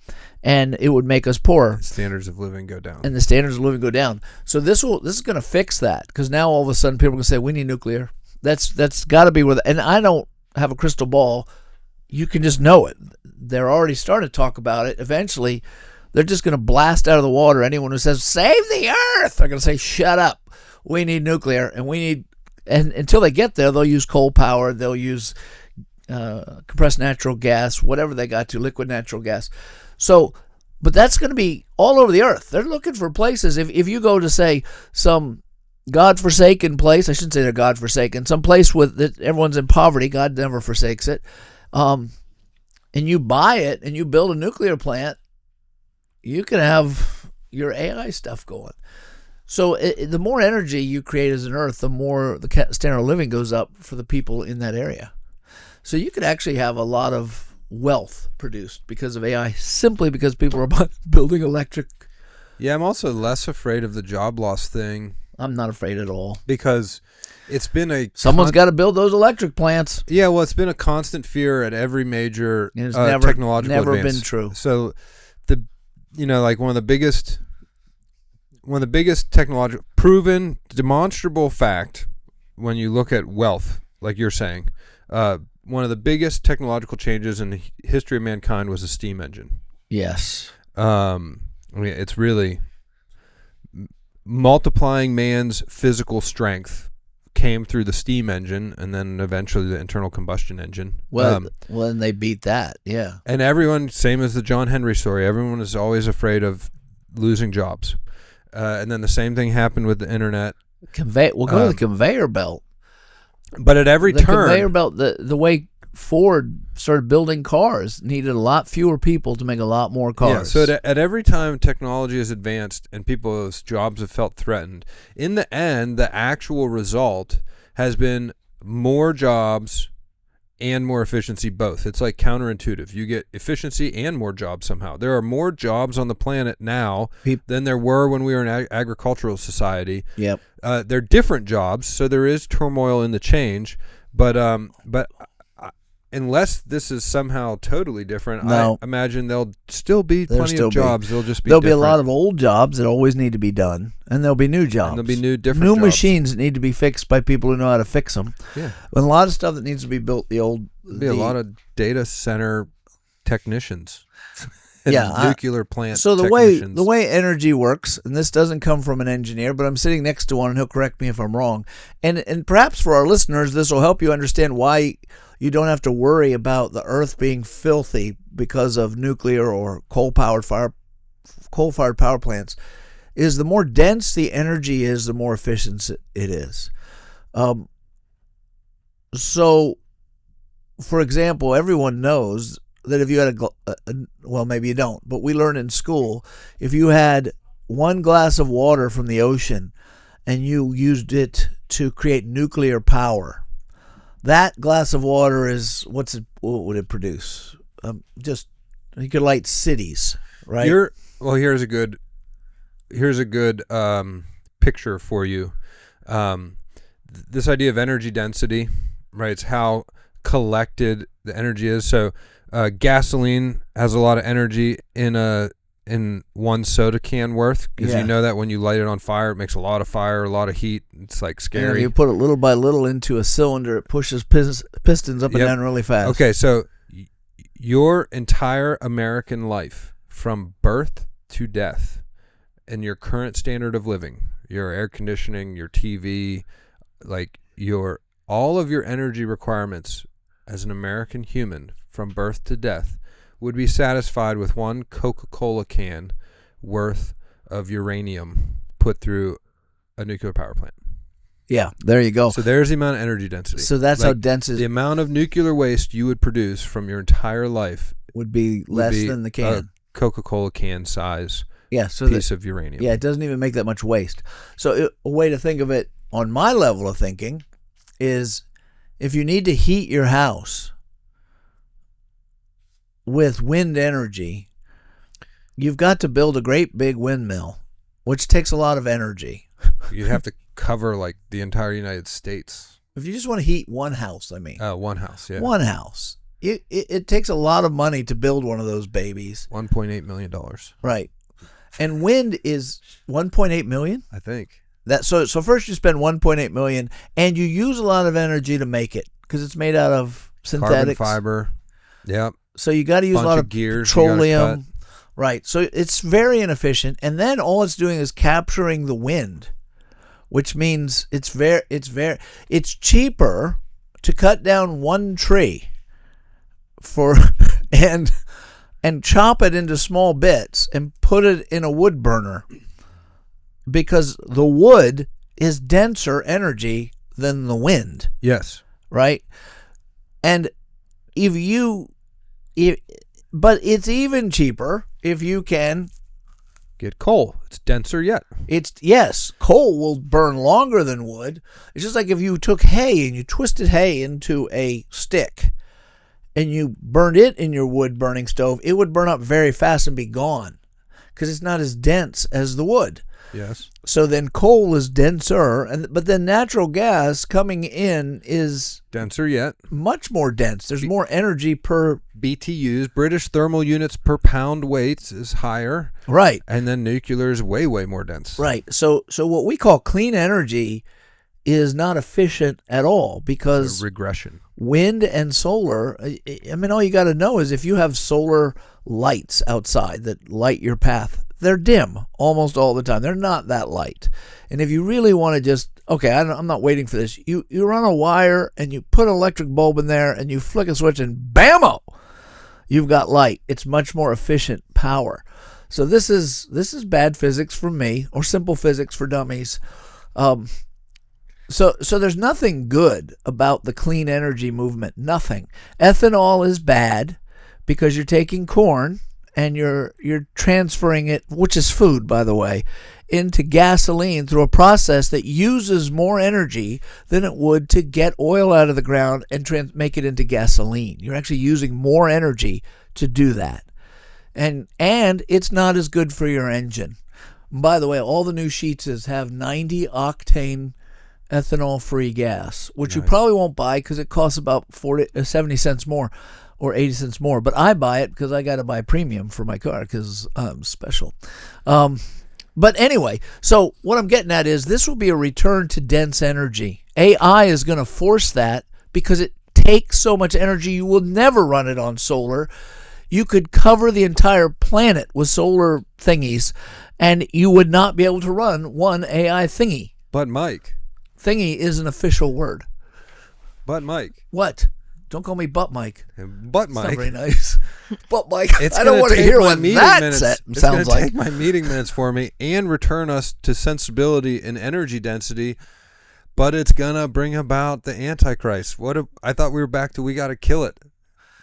and it would make us poorer. Standards of living go down. And the standards of living go down. So this is going to fix that because now all of a sudden people are going to say, we need nuclear. That's got to be where and I don't have a crystal ball. You can just know it. They're already starting to talk about it. Eventually, they're just going to blast out of the water anyone who says, save the earth. They're going to say, shut up. We need nuclear. And until they get there, they'll use coal power. They'll use compressed natural gas, whatever they got to, liquid natural gas. So, but that's going to be all over the earth. They're looking for places. If you go to, say, some God-forsaken place, I shouldn't say they're God-forsaken, some place that everyone's in poverty, God never forsakes it, and you buy it and you build a nuclear plant, you can have your AI stuff going. So the more energy you create as an earth, the more the standard of living goes up for the people in that area. So you could actually have a lot of wealth produced because of AI, simply because people are building electric. Yeah, I'm also less afraid of the job loss thing. I'm not afraid at all. Because it's been someone's got to build those electric plants. Yeah, well, it's been a constant fear at every major technological advance. Never been true. So one of the biggest technological proven demonstrable fact when you look at wealth, like you're saying, one of the biggest technological changes in the history of mankind was the steam engine. Yes. It's really multiplying man's physical strength came through the steam engine and then eventually the internal combustion engine. Well, and they beat that, yeah. And everyone, same as the John Henry story, everyone is always afraid of losing jobs. And then the same thing happened with the internet. We'll go to the conveyor belt. But at every turn, the conveyor belt, the way Ford started building cars, needed a lot fewer people to make a lot more cars. Yeah, so at every time technology has advanced and people's jobs have felt threatened, in the end, the actual result has been more jobs and more efficiency both. It's like counterintuitive. You get efficiency and more jobs somehow. There are more jobs on the planet now than there were when we were an agricultural society. Yep. They're different jobs, so there is turmoil in the change, but unless this is somehow totally different, I imagine there'll still be plenty of jobs. They'll just be There'll be a lot of old jobs that always need to be done, and there'll be new jobs. And there'll be new jobs. Machines that need to be fixed by people who know how to fix them. Yeah. And a lot of stuff that needs to be built, There'll be a lot of data center technicians. Nuclear plant So technicians. the way energy works, and this doesn't come from an engineer, but I'm sitting next to one, and he'll correct me if I'm wrong. And perhaps for our listeners, this will help you understand why you don't have to worry about the earth being filthy because of nuclear or coal-fired power plants. Is the more dense the energy is, the more efficient it is. So, for example, everyone knows that if you had well, maybe you don't, but we learn in school, if you had one glass of water from the ocean and you used it to create nuclear power, that glass of water is, what would it produce? Just, you could light cities, right? Here's a good picture for you. This idea of energy density, right? It's how collected the energy is. So gasoline has a lot of energy in one soda can worth, because you know that when you light it on fire, it makes a lot of fire, a lot of heat. It's like scary. And if you put it little by little into a cylinder, it pushes pistons up and down really fast. Okay, so your entire American life, from birth to death, and your current standard of living, your air conditioning, your TV, like all of your energy requirements as an American human from birth to death would be satisfied with one Coca-Cola can worth of uranium put through a nuclear power plant. Yeah, there you go. So there's the amount of energy density. So that's how dense the amount of nuclear waste you would produce from your entire life would be less than the can. A Coca-Cola can size piece of uranium. Yeah, it doesn't even make that much waste. So a way to think of it on my level of thinking is, if you need to heat your house with wind energy, you've got to build a great big windmill, which takes a lot of energy. You'd have to cover like the entire United States. If you just want to heat one house, I mean. One house, yeah. One house. It takes a lot of money to build one of those babies. $1.8 million. Right. And wind is $1.8 million? I think. So first you spend $1.8 million, and you use a lot of energy to make it, because it's made out of synthetics. Carbon fiber. Yep. So you got to use a lot of gears, petroleum. Right. So it's very inefficient, and then all it's doing is capturing the wind, which means it's cheaper to cut down one tree and chop it into small bits and put it in a wood burner, because the wood is denser energy than the wind. Yes. Right? And but it's even cheaper if you can get coal. It's denser yet. Coal will burn longer than wood. It's just like if you took hay and you twisted hay into a stick and you burned it in your wood burning stove, it would burn up very fast and be gone, because it's not as dense as the wood. Yes. So then coal is denser, but then natural gas coming in is denser yet. Much more dense. There's more energy per BTUs. British thermal units per pound weight is higher. Right. And then nuclear is way, way more dense. Right. So what we call clean energy is not efficient at all, because regression. Wind and solar, I mean, all you got to know is if you have solar lights outside that light your path, they're dim almost all the time. They're not that light. And if you really want to just, I'm not waiting for this. You run a wire and you put an electric bulb in there and you flick a switch and bam-o, you've got light. It's much more efficient power. So this is bad physics for me, or simple physics for dummies. So there's nothing good about the clean energy movement. Nothing. Ethanol is bad because you're taking corn and you're transferring it, which is food, by the way, into gasoline through a process that uses more energy than it would to get oil out of the ground and make it into gasoline. You're actually using more energy to do that. And it's not as good for your engine. By the way, all the new Sheetses have 90 octane ethanol-free gas, which you probably won't buy because it costs about 70 cents more or 80 cents more. But I buy it because I got to buy premium for my car because I'm special. But anyway, so what I'm getting at is this will be a return to dense energy. AI is going to force that because it takes so much energy. You will never run it on solar. You could cover the entire planet with solar thingies, and you would not be able to run one AI thingy. But Mike. Thingy is an official word. But Mike. What? Don't call me Butt Mike. But Mike. It's not very nice. But Mike. It's I don't want to hear what that sounds like. It's going to take my meeting minutes for me and return us to sensibility and energy density but it's gonna bring about the Antichrist. I thought we were back to we got to kill it.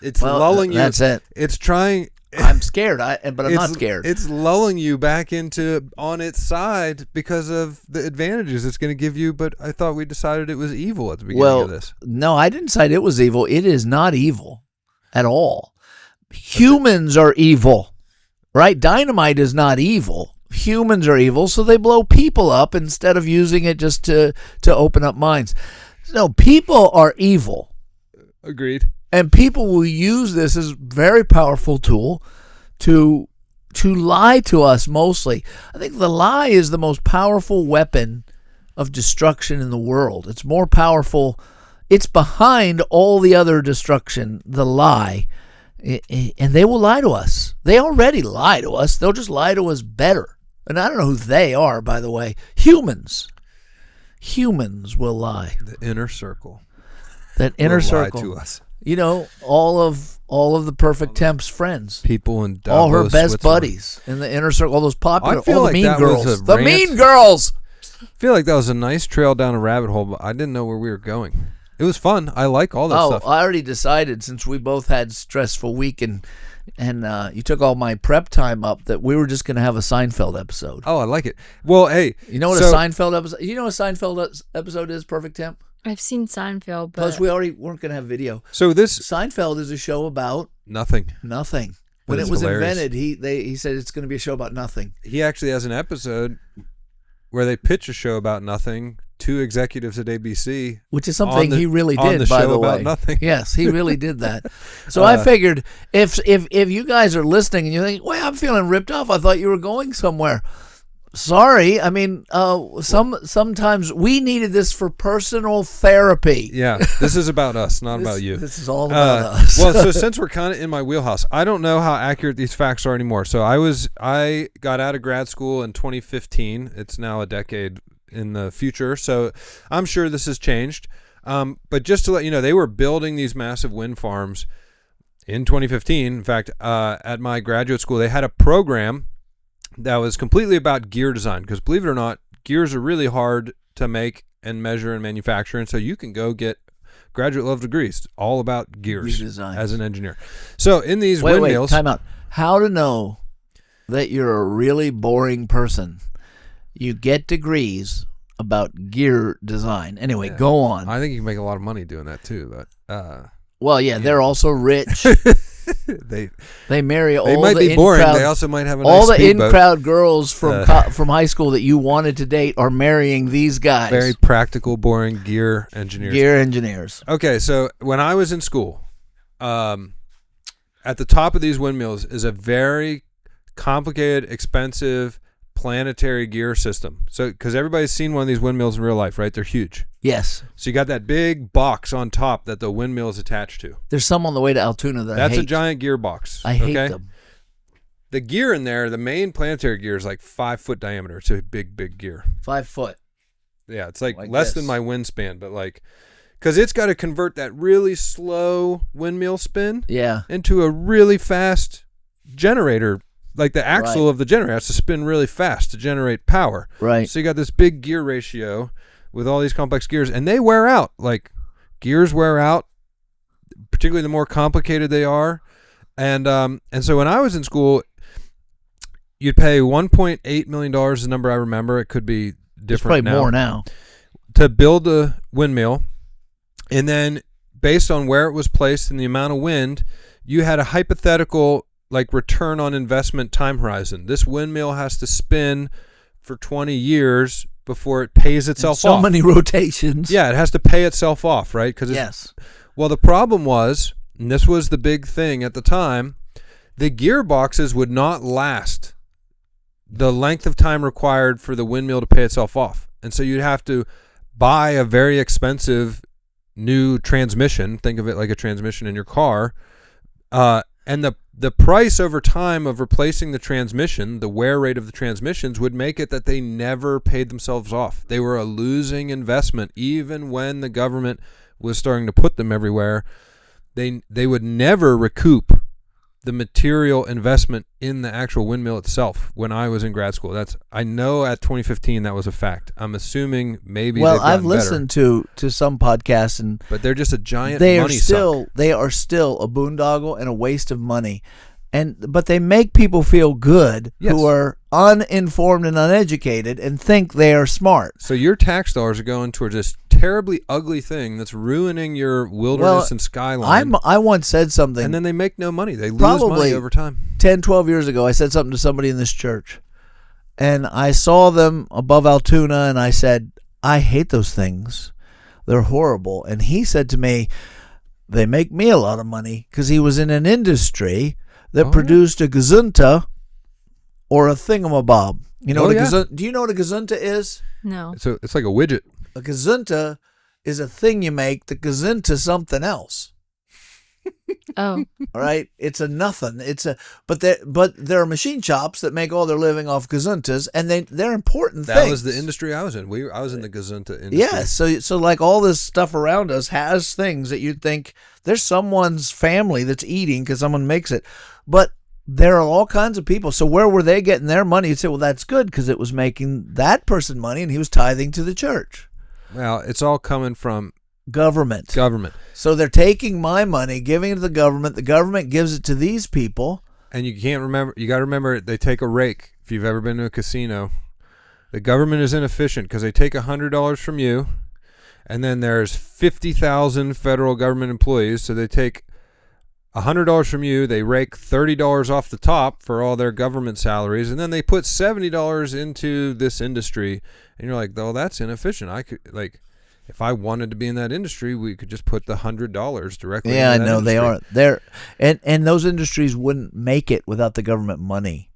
It's lulling you. That's it. It's trying. I'm scared, but I'm not scared. It's lulling you back into on its side because of the advantages it's going to give you. But I thought we decided it was evil at the beginning of this. No, I didn't decide it was evil. It is not evil at all. Humans are evil, right? Dynamite is not evil. Humans are evil, so they blow people up instead of using it just to open up minds. No, people are evil. Agreed. And people will use this as a very powerful tool to lie to us mostly. I think the lie is the most powerful weapon of destruction in the world. It's more powerful. It's behind all the other destruction, the lie. And they will lie to us. They already lie to us. They'll just lie to us better. And I don't know who they are, by the way. Humans. Humans will lie. The inner circle. That inner will circle. lie to us. You know, all of the Perfect Temp's friends. People in Davos, all her best Switzerland. buddies in the inner circle, all those popular, I feel all like the mean that was girls. a The rant. mean girls! I feel like that was a nice trail down a rabbit hole, but I didn't know where we were going. It was fun. I like all that stuff. I already decided, since we both had stressful week and you took all my prep time up, that we were just going to have a Seinfeld episode. Oh, I like it. Well, hey. You know what a Seinfeld episode? You know what a Seinfeld episode is, Perfect Temp? I've seen Seinfeld, but Plus, we already weren't going to have video. So this Seinfeld is a show about nothing. When it was hilarious. invented, he said it's going to be a show about nothing. He actually has an episode where they pitch a show about nothing to executives at ABC, which is something he really did. The by show the about way, nothing. Yes, he really did that. So I figured if you guys are listening and you think, "Well, I'm feeling ripped off. I thought you were going somewhere." Sorry, I mean, sometimes we needed this for personal therapy. Yeah, this is about us, not about you. This is all about us. Well, so since we're kind of in my wheelhouse, I don't know how accurate these facts are anymore. So I got out of grad school in 2015. It's now a decade in the future, so I'm sure this has changed. But just to let you know, they were building these massive wind farms in 2015. In fact, at my graduate school, they had a program that was completely about gear design, because believe it or not, gears are really hard to make and measure and manufacture, and so you can go get graduate level degrees all about gears as an engineer. So in these windmills, time out. How to know that you're a really boring person? You get degrees about gear design. Anyway, go on. I think you can make a lot of money doing that too, but well, yeah, they're also rich. They marry all the might be boring. in-crowd, they also might have a nice all the speedboat. in-crowd girls from high school that you wanted to date are marrying these guys. Very practical, boring gear engineers. Gear engineers. Okay, so when I was in school, at the top of these windmills is a very complicated, expensive planetary gear system. So, because everybody's seen one of these windmills in real life, right? They're huge. Yes. So you got that big box on top that the windmill is attached to. There's some on the way to Altoona that That's I hate. a giant gearbox. I hate them. The gear in there, the main planetary gear, is like 5 foot diameter. It's a big, big gear. 5 foot. Yeah, it's like less than my wingspan, but like, because it's got to convert that really slow windmill spin into a really fast generator. Like the axle of the generator has to spin really fast to generate power. Right. So you got this big gear ratio with all these complex gears, and they wear out. Like, gears wear out, particularly the more complicated they are. And so when I was in school, you'd pay $1.8 million is the number I remember. It could be different it's probably more now. To build a windmill. And then based on where it was placed and the amount of wind, you had a hypothetical like return on investment time horizon. This windmill has to spin for 20 years before it pays itself off. So many rotations. Yeah, it has to pay itself off, right? Yes. Well, the problem was, and this was the big thing at the time, the gearboxes would not last the length of time required for the windmill to pay itself off. And so you'd have to buy a very expensive new transmission. Think of it like a transmission in your car. And the price over time of replacing the transmission, the wear rate of the transmissions, would make it that they never paid themselves off. They were a losing investment, even when the government was starting to put them everywhere. They would never recoup the material investment in the actual windmill itself when I was in grad school. I know at 2015 that was a fact. I'm assuming maybe Well, they've gotten I've listened to some podcasts, and but they're just a giant they money are suck. still a boondoggle and a waste of money. But they make people feel good Yes. who are uninformed and uneducated and think they are smart. So your tax dollars are going towards this terribly ugly thing that's ruining your wilderness and skyline. I once said something. And then they make no money. They lose Probably money over time. 10, 12 years ago, I said something to somebody in this church. And I saw them above Altoona, and I said, I hate those things. They're horrible. And he said to me, they make me a lot of money, because he was in an industry that produced a gazunta or a thingamabob. You know do you know what a gazunta is? No. So it's like a widget. A gazunta is a thing you make that goes into something else. Oh. All right, it's a nothing. But there are machine shops that make all their living off gazuntas, and they're important things. That was the industry I was in. I was in the gazunta industry. Yeah, so like all this stuff around us has things that you'd think there's someone's family that's eating because someone makes it, but there are all kinds of people. So where were they getting their money? You'd say, well, that's good because it was making that person money, and he was tithing to the church. Well, it's all coming from Government. So they're taking my money, giving it to the government. The government gives it to these people. And you got to remember, they take a rake. If you've ever been to a casino, the government is inefficient because they take $100 from you, and then there's 50,000 federal government employees. So they take $100 from you, they rake $30 off the top for all their government salaries, and then they put $70 into this industry. And you're like, oh, that's inefficient. If I wanted to be in that industry, we could just put the $100 directly. Yeah, I into that know they industry. are. And those industries wouldn't make it without the government money.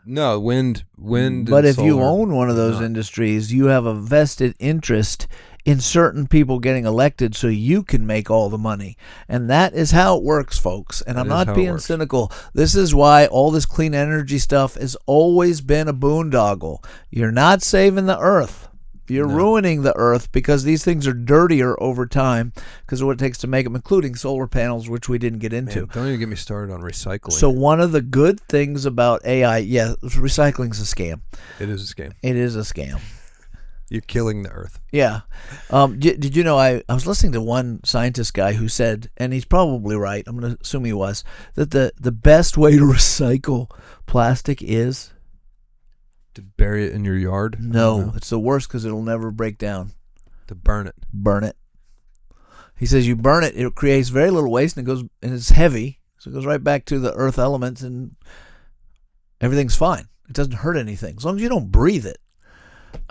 No, wind. But if you own one of those not. industries, you have a vested interest in certain people getting elected so you can make all the money. And that is how it works, folks. And I'm not being cynical. This is why all this clean energy stuff has always been a boondoggle. You're not saving the earth. You're ruining the earth because these things are dirtier over time because of what it takes to make them, including solar panels, which we didn't get into. Man, don't even get me started on recycling. So one of the good things about AI, recycling's a scam. It is a scam. It is a scam. You're killing the earth. Yeah. Did you know I was listening to one scientist guy who said, and he's probably right, I'm going to assume he was, that the best way to recycle plastic is... To bury it in your yard? No, it's the worst because it'll never break down. To burn it. Burn it. He says you burn it, it creates very little waste, and it's heavy, so it goes right back to the earth elements, and everything's fine. It doesn't hurt anything as long as you don't breathe it.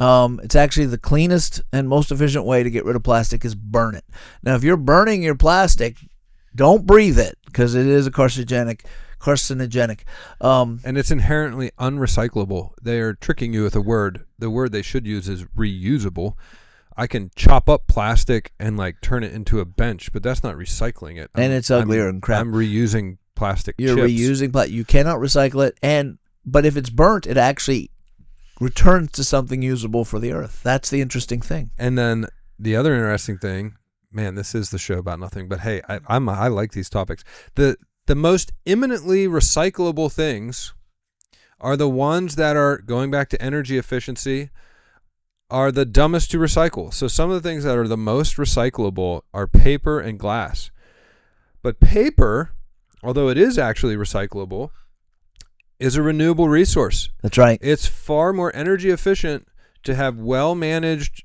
It's actually the cleanest and most efficient way to get rid of plastic is burn it. Now, if you're burning your plastic, don't breathe it because it is a carcinogenic. And it's inherently unrecyclable. They are tricking you with a word. The word they should use is reusable. I can chop up plastic and turn it into a bench, but that's not recycling it. And it's uglier and crap. I'm reusing plastic You're chips. reusing plastic. You cannot recycle it. But if it's burnt, it actually returns to something usable for the earth. That's the interesting thing. And then the other interesting thing, man, this is the show about nothing, but hey, I like these topics. The most imminently recyclable things are the ones that are, going back to energy efficiency, are the dumbest to recycle. So some of the things that are the most recyclable are paper and glass. But paper, although it is actually recyclable, is a renewable resource. That's right. It's far more energy efficient to have well-managed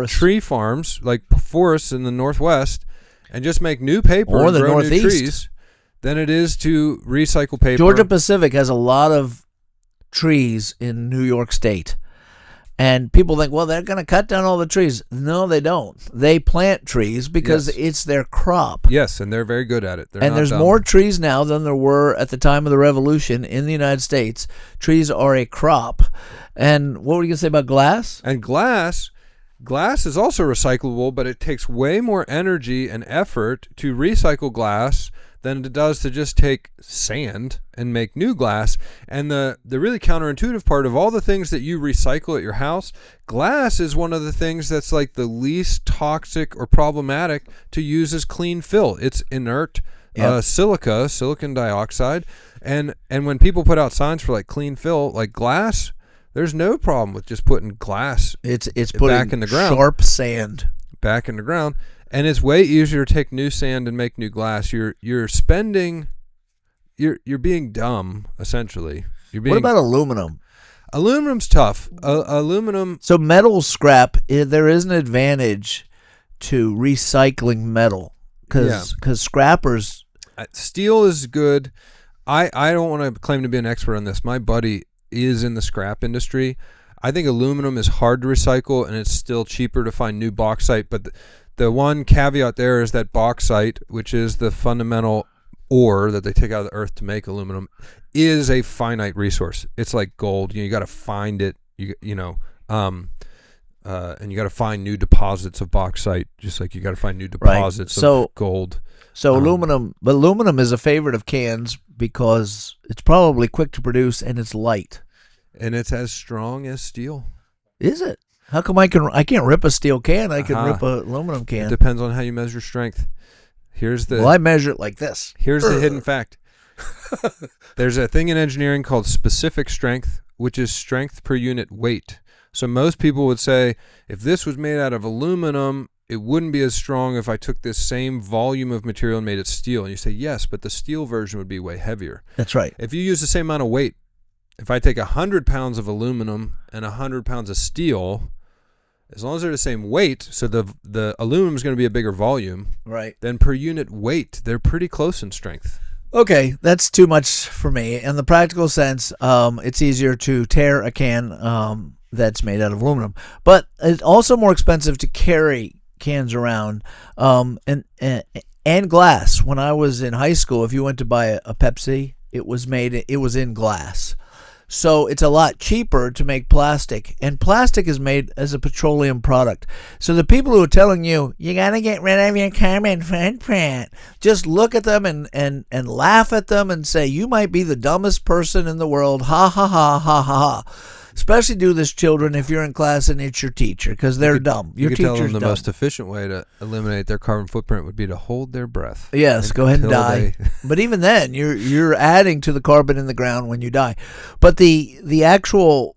tree farms, like forests in the Northwest, and just make new paper or and the grow Northeast. new trees than it is to recycle paper. Georgia Pacific has a lot of trees in New York State. And people think, well, they're going to cut down all the trees. No, they don't. They plant trees because it's their crop. Yes, and they're very good at it. And there's more trees now than there were at the time of the Revolution in the United States. Trees are a crop. And what were you going to say about glass? And glass is also recyclable, but it takes way more energy and effort to recycle glass than it does to just take sand and make new glass. And the really counterintuitive part of all the things that you recycle at your house, glass is one of the things that's the least toxic or problematic to use as clean fill. It's inert. Yep. silicon dioxide, and when people put out signs for like clean fill, like glass, there's no problem with just putting glass. It's putting back in the ground. Sharp sand back in the ground, and it's way easier to take new sand and make new glass. You're spending, you're being dumb essentially. What about aluminum? Aluminum's tough. Aluminum. So metal scrap, there is an advantage to recycling metal because scrappers. Steel is good. I don't want to claim to be an expert on this. My buddy is in the scrap industry. I think aluminum is hard to recycle, and it's still cheaper to find new bauxite. But the one caveat there is that bauxite, which is the fundamental ore that they take out of the earth to make aluminum, is a finite resource. It's like gold. You got to find it. And you got to find new deposits of bauxite, just like you got to find new deposits of gold. So aluminum is a favorite of cans because it's probably quick to produce and it's light. And it's as strong as steel. Is it? How come I can't rip a steel can? I can rip a aluminum can. It depends on how you measure strength. I measure it like this. Here's the hidden fact. There's a thing in engineering called specific strength, which is strength per unit weight. So most people would say, if this was made out of aluminum, it wouldn't be as strong if I took this same volume of material and made it steel. And you say, yes, but the steel version would be way heavier. That's right. If you use the same amount of weight, if I take 100 pounds of aluminum and 100 pounds of steel, as long as they're the same weight, so the aluminum is going to be a bigger volume, right? Then per unit weight, they're pretty close in strength. Okay, that's too much for me. In the practical sense, it's easier to tear a can that's made out of aluminum, but it's also more expensive to carry cans around, and glass. When I was in high school, if you went to buy a Pepsi, it was in glass. So it's a lot cheaper to make plastic, and plastic is made as a petroleum product. So the people who are telling you got to get rid of your carbon footprint, just look at them and laugh at them and say, you might be the dumbest person in the world. Ha, ha, ha, ha, ha, ha. Especially do this, children, if you're in class and it's your teacher, because they're dumb. Your teacher's dumb. You could tell them the most efficient way to eliminate their carbon footprint would be to hold their breath. Yes, go ahead and die. But even then, you're adding to the carbon in the ground when you die. But the actual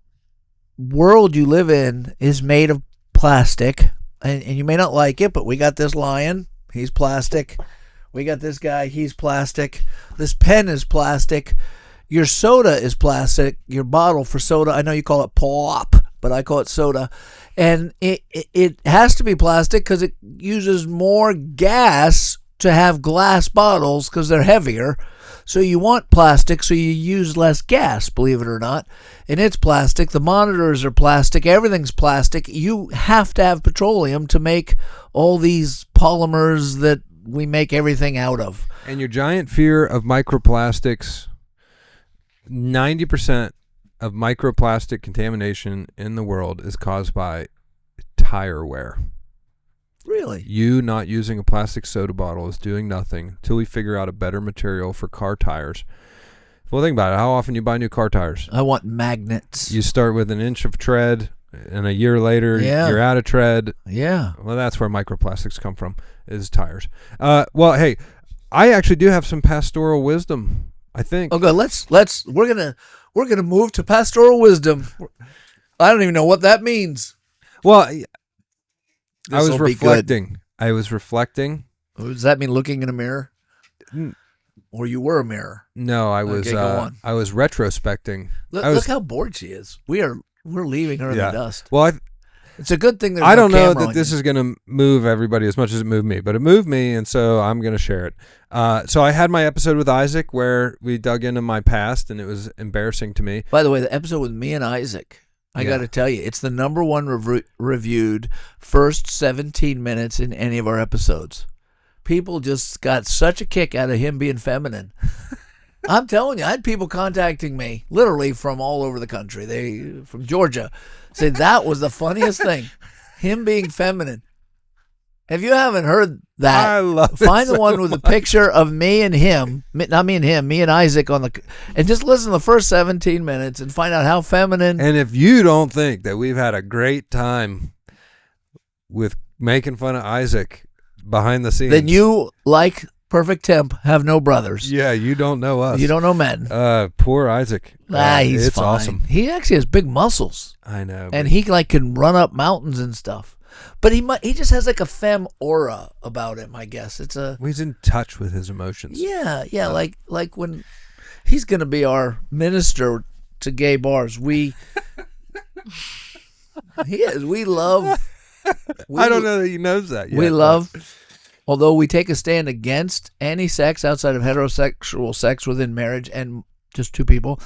world you live in is made of plastic, and you may not like it, but we got this lion, he's plastic. We got this guy, he's plastic. This pen is plastic. Your soda is plastic. Your bottle for soda, I know you call it pop, but I call it soda. And it has to be plastic because it uses more gas to have glass bottles because they're heavier. So you want plastic so you use less gas, believe it or not. And it's plastic. The monitors are plastic. Everything's plastic. You have to have petroleum to make all these polymers that we make everything out of. And your giant fear of microplastics, 90% of microplastic contamination in the world is caused by tire wear. Really? You not using a plastic soda bottle is doing nothing until we figure out a better material for car tires. Well, think about it. How often you buy new car tires? I want magnets. You start with an inch of tread, and a year later, you're out of tread. Yeah. Well, that's where microplastics come from, is tires. Well, hey, I actually do have some pastoral wisdom, I think. Okay, we're gonna move to pastoral wisdom. I don't even know what that means. Well, I was reflecting. Does that mean looking in a mirror? Or you were a mirror? No, I was. Okay, go on. I was retrospecting. Look how bored she is. We're leaving her in the dust. Well, it's a good thing. I don't know that this is going to move everybody as much as it moved me, but it moved me, and so I'm going to share it. So I had my episode with Isaac where we dug into my past, and it was embarrassing to me. By the way, the episode with me and Isaac, I got to tell you, it's the number one reviewed first 17 minutes in any of our episodes. People just got such a kick out of him being feminine. I'm telling you, I had people contacting me literally from all over the country. They from Georgia say that was the funniest thing, him being feminine. If you haven't heard that, I love find the so one with much. a picture of me and him, not me and him, me and Isaac and just listen to the first 17 minutes and find out how feminine. And if you don't think that we've had a great time with making fun of Isaac behind the scenes, then you like perfect temp, have no brothers. Yeah, you don't know us. You don't know men. Poor Isaac. He's it's fine. awesome. He actually has big muscles, I know. and he like can run up mountains and stuff. But he just has like a femme aura about him. I guess it's a he's in touch with his emotions. yeah. Like when he's gonna be our minister to gay bars. He is. We love. I don't know that he knows that yet. We love. Although we take a stand against any sex outside of heterosexual sex within marriage and just two people,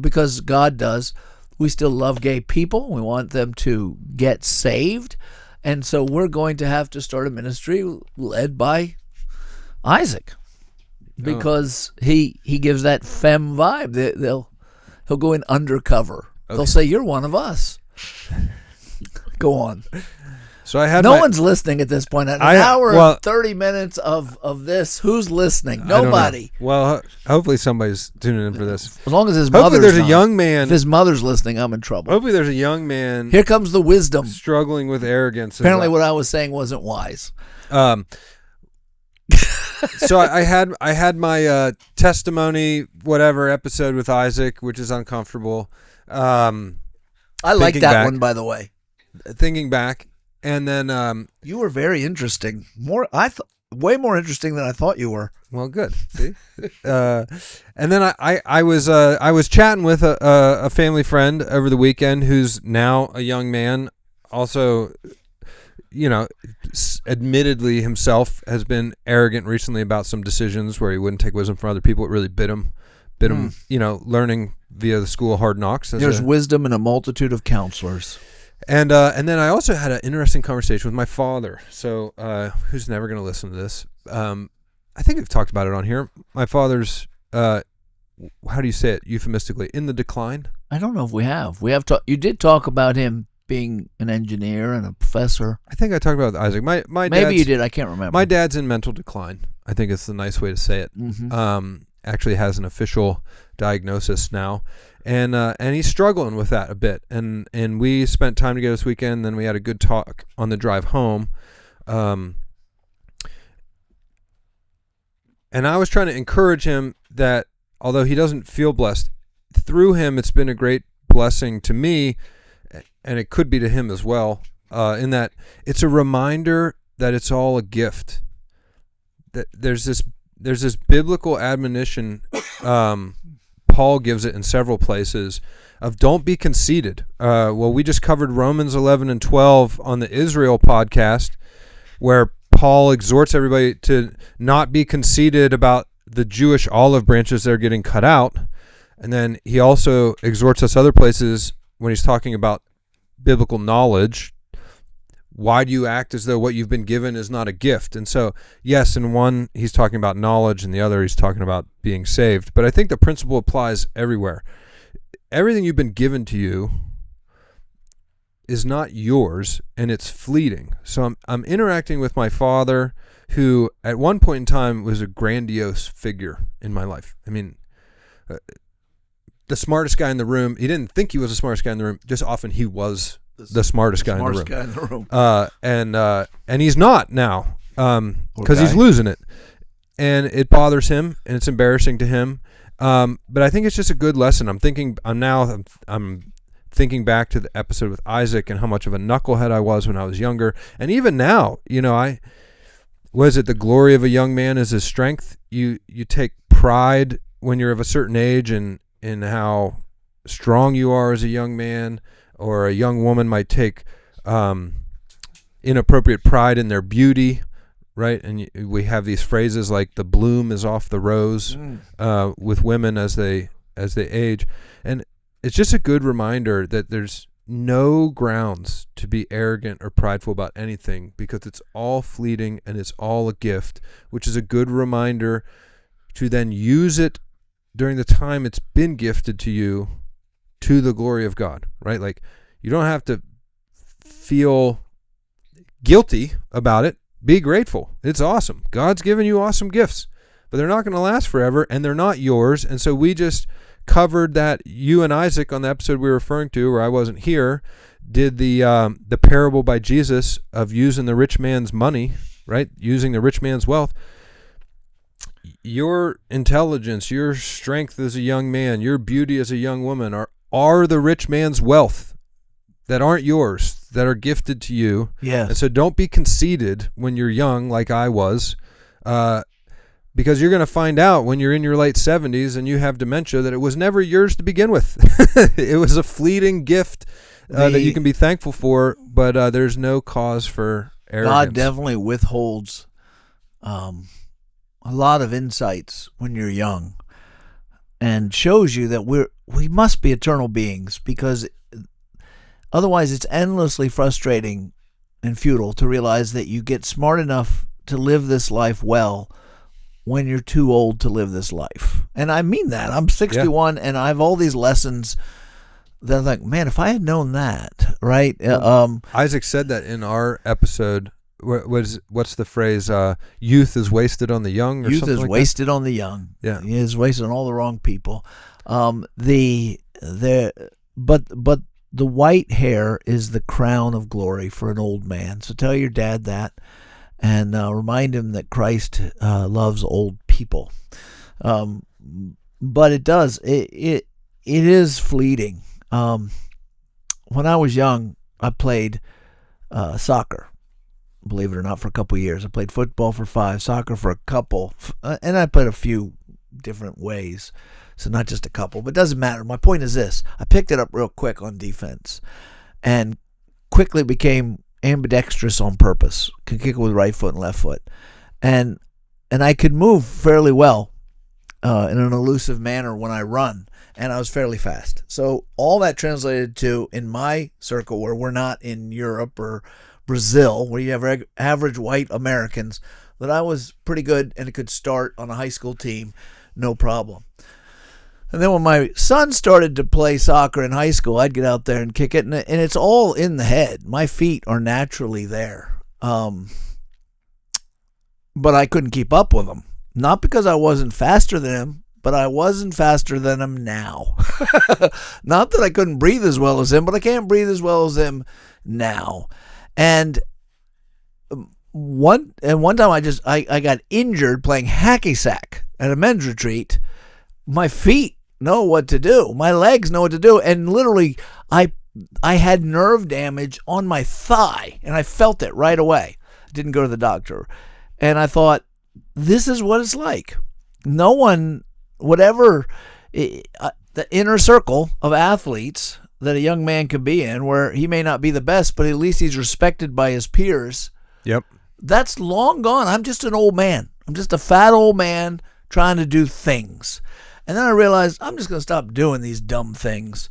because God does, we still love gay people. We want them to get saved. And so we're going to have to start a ministry led by Isaac, because he gives that femme vibe. He'll go in undercover. Okay. They'll say, "You're one of us." Go on. So I had no one's listening at this point. An hour and 30 minutes of this. Who's listening? Nobody. Well, hopefully somebody's tuning in for this. As long as his mother's there's a young man. If his mother's listening, I'm in trouble. Hopefully there's a young man. Here comes the wisdom. Struggling with arrogance. Apparently what I was saying wasn't wise. So I had my testimony whatever episode with Isaac, which is uncomfortable. I like that one, by the way. Thinking back. And then you were very interesting. Way more interesting than I thought you were. Well, good. See, and then I was chatting with a family friend over the weekend who's now a young man. Also, admittedly himself has been arrogant recently about some decisions where he wouldn't take wisdom from other people. It really bit him. Learning via the school of hard knocks. There's wisdom in a multitude of counselors. And then I also had an interesting conversation with my father. So who's never going to listen to this? I think we've talked about it on here. My father's, how do you say it euphemistically? In the decline? I don't know if we have. You did talk about him being an engineer and a professor. I think I talked about Isaac. Maybe you did. I can't remember. My dad's in mental decline. I think it's the nice way to say it. Mm-hmm. Actually has an official diagnosis now. And he's struggling with that a bit. And we spent time together this weekend. Then we had a good talk on the drive home. And I was trying to encourage him that although he doesn't feel blessed, through him it's been a great blessing to me, and it could be to him as well, in that it's a reminder that it's all a gift. That there's this biblical admonition, Paul gives it in several places, of don't be conceited. We just covered Romans 11 and 12 on the Israel podcast, where Paul exhorts everybody to not be conceited about the Jewish olive branches that are getting cut out. And then he also exhorts us other places when he's talking about biblical knowledge. Why do you act as though what you've been given is not a gift? And so, yes, in one, he's talking about knowledge, and the other, he's talking about being saved. But I think the principle applies everywhere. Everything you've been given to you is not yours, and it's fleeting. So I'm interacting with my father, who at one point in time was a grandiose figure in my life. I mean, the smartest guy in the room. He didn't think he was the smartest guy in the room. Just often he was the smartest guy in the room. And he's not now, because he's losing it, and it bothers him, and it's embarrassing to him. But I think it's just a good lesson. I'm thinking back to the episode with Isaac and how much of a knucklehead I was when I was younger, and even now, the glory of a young man is his strength. You take pride when you're of a certain age in how strong you are as a young man. Or a young woman might take inappropriate pride in their beauty, right? And we have these phrases like "the bloom is off the rose" with women as they age, and it's just a good reminder that there's no grounds to be arrogant or prideful about anything, because it's all fleeting and it's all a gift, which is a good reminder to then use it during the time it's been gifted to you, to the glory of God, right? Like, you don't have to feel guilty about it. Be grateful. It's awesome. God's given you awesome gifts, but they're not going to last forever, and they're not yours. And so we just covered that. You and Isaac, on the episode we were referring to, where I wasn't here, did the parable by Jesus of using the rich man's money, right? Using the rich man's wealth. your intelligence, your strength as a young man, your beauty as a young woman are the rich man's wealth that aren't yours, that are gifted to you. Yes. And so don't be conceited when you're young, like I was, because you're going to find out when you're in your late 70s and you have dementia that it was never yours to begin with. It was a fleeting gift that you can be thankful for, but there's no cause for arrogance. God definitely withholds a lot of insights when you're young, and shows you that we must be eternal beings, because otherwise it's endlessly frustrating and futile to realize that you get smart enough to live this life well when you're too old to live this life. And I mean that. I'm 61 and I have all these lessons that I'm like, man, if I had known that, right? Isaac said that in our episode. What's the phrase? Youth is wasted on the young, or youth something is like wasted on the young. Yeah, it is wasted on all the wrong people. But the white hair is the crown of glory for an old man. So tell your dad that, and remind him that Christ loves old people. But it does. It is fleeting. When I was young, I played soccer. Believe it or not, for a couple of years. I played football for 5, soccer for a couple, and I played a few different ways. So not just a couple, but it doesn't matter. My point is this. I picked it up real quick on defense and quickly became ambidextrous on purpose. Could kick it with right foot and left foot. And I could move fairly well in an elusive manner when I run, and I was fairly fast. So all that translated to, in my circle where we're not in Europe or Brazil, where you have average white Americans, that I was pretty good and could start on a high school team, no problem. And then when my son started to play soccer in high school, I'd get out there and kick it, and it's all in the head. My feet are naturally there. But I couldn't keep up with him. Not because I wasn't faster than him, but I wasn't faster than him now. Not that I couldn't breathe as well as him, but I can't breathe as well as him now. And one time I got injured playing hacky sack at a men's retreat. My feet know what to do. My legs know what to do. And literally, I had nerve damage on my thigh, and I felt it right away. I didn't go to the doctor. And I thought, this is what it's like. No one, whatever, the inner circle of athletes that a young man could be in, where he may not be the best, but at least he's respected by his peers. Yep. That's long gone. I'm just an old man. I'm just a fat old man trying to do things. And then I realized I'm just going to stop doing these dumb things.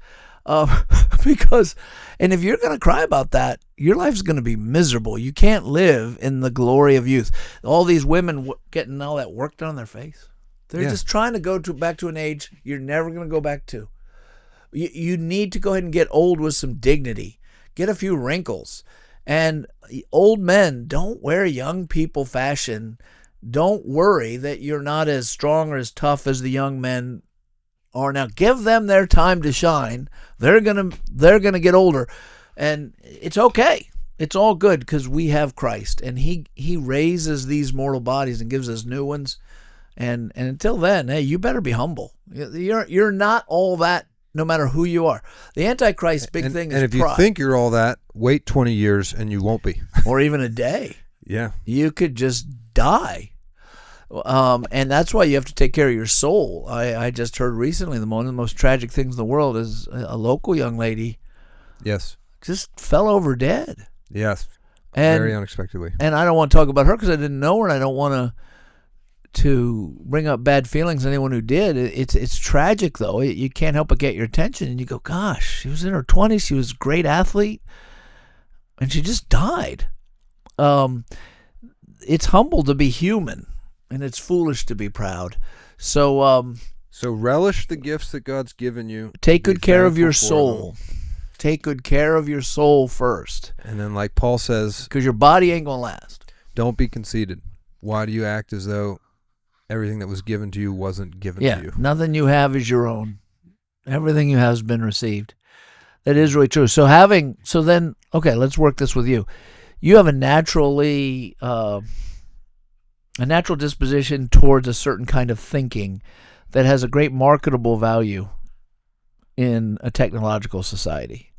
Because, and if you're going to cry about that, your life's going to be miserable. You can't live in the glory of youth. All these women getting all that work done on their face. They're just trying to go back to an age you're never going to go back to. You need to go ahead and get old with some dignity. Get a few wrinkles. And old men, don't wear young people fashion. Don't worry that you're not as strong or as tough as the young men are now. Give them their time to shine. They're gonna get older, and it's okay. It's all good because we have Christ, and He raises these mortal bodies and gives us new ones. And until then, hey, you better be humble. You're not all that. No matter who you are. The Antichrist thing is pride. And if you think you're all that, wait 20 years and you won't be. Or even a day. Yeah. You could just die. And that's why you have to take care of your soul. I just heard recently one of the most tragic things in the world is a local young lady. Yes. Just fell over dead. Yes. Very unexpectedly. And I don't want to talk about her because I didn't know her, and I don't want to bring up bad feelings on anyone who did. It's tragic, though. You can't help but get your attention, and you go, gosh, she was in her 20s. She was a great athlete, and she just died. It's humble to be human, and it's foolish to be proud. So relish the gifts that God's given you. Take good care of your soul. Take good care of your soul first. And then, like Paul says, because your body ain't going to last. Don't be conceited. Why do you act as though everything that was given to you wasn't given to you? Nothing you have is your own. Everything you have has been received. That is really true. So then, okay, let's work this with you. You have a naturally a natural disposition towards a certain kind of thinking that has a great marketable value in a technological society.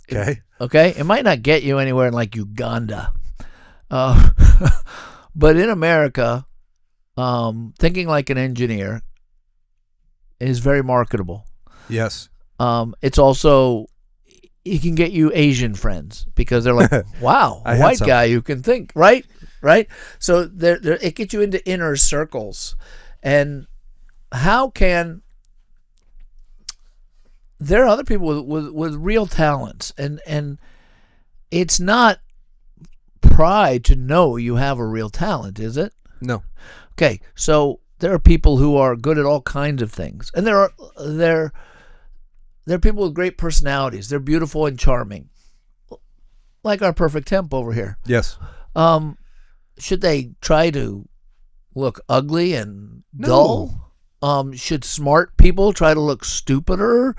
Okay. Okay? It might not get you anywhere in like Uganda. Uh, but in America, thinking like an engineer is very marketable. Yes. It's also, it can get you Asian friends because they're like, wow, a white guy who can think, right? Right? So it gets you into inner circles. And how can, there are other people with real talents, and it's not pride to know you have a real talent, is it? No. Okay, so there are people who are good at all kinds of things, and there are people with great personalities. They're beautiful and charming, like our perfect temp over here. Yes. Should they try to look ugly and dull? Should smart people try to look stupider?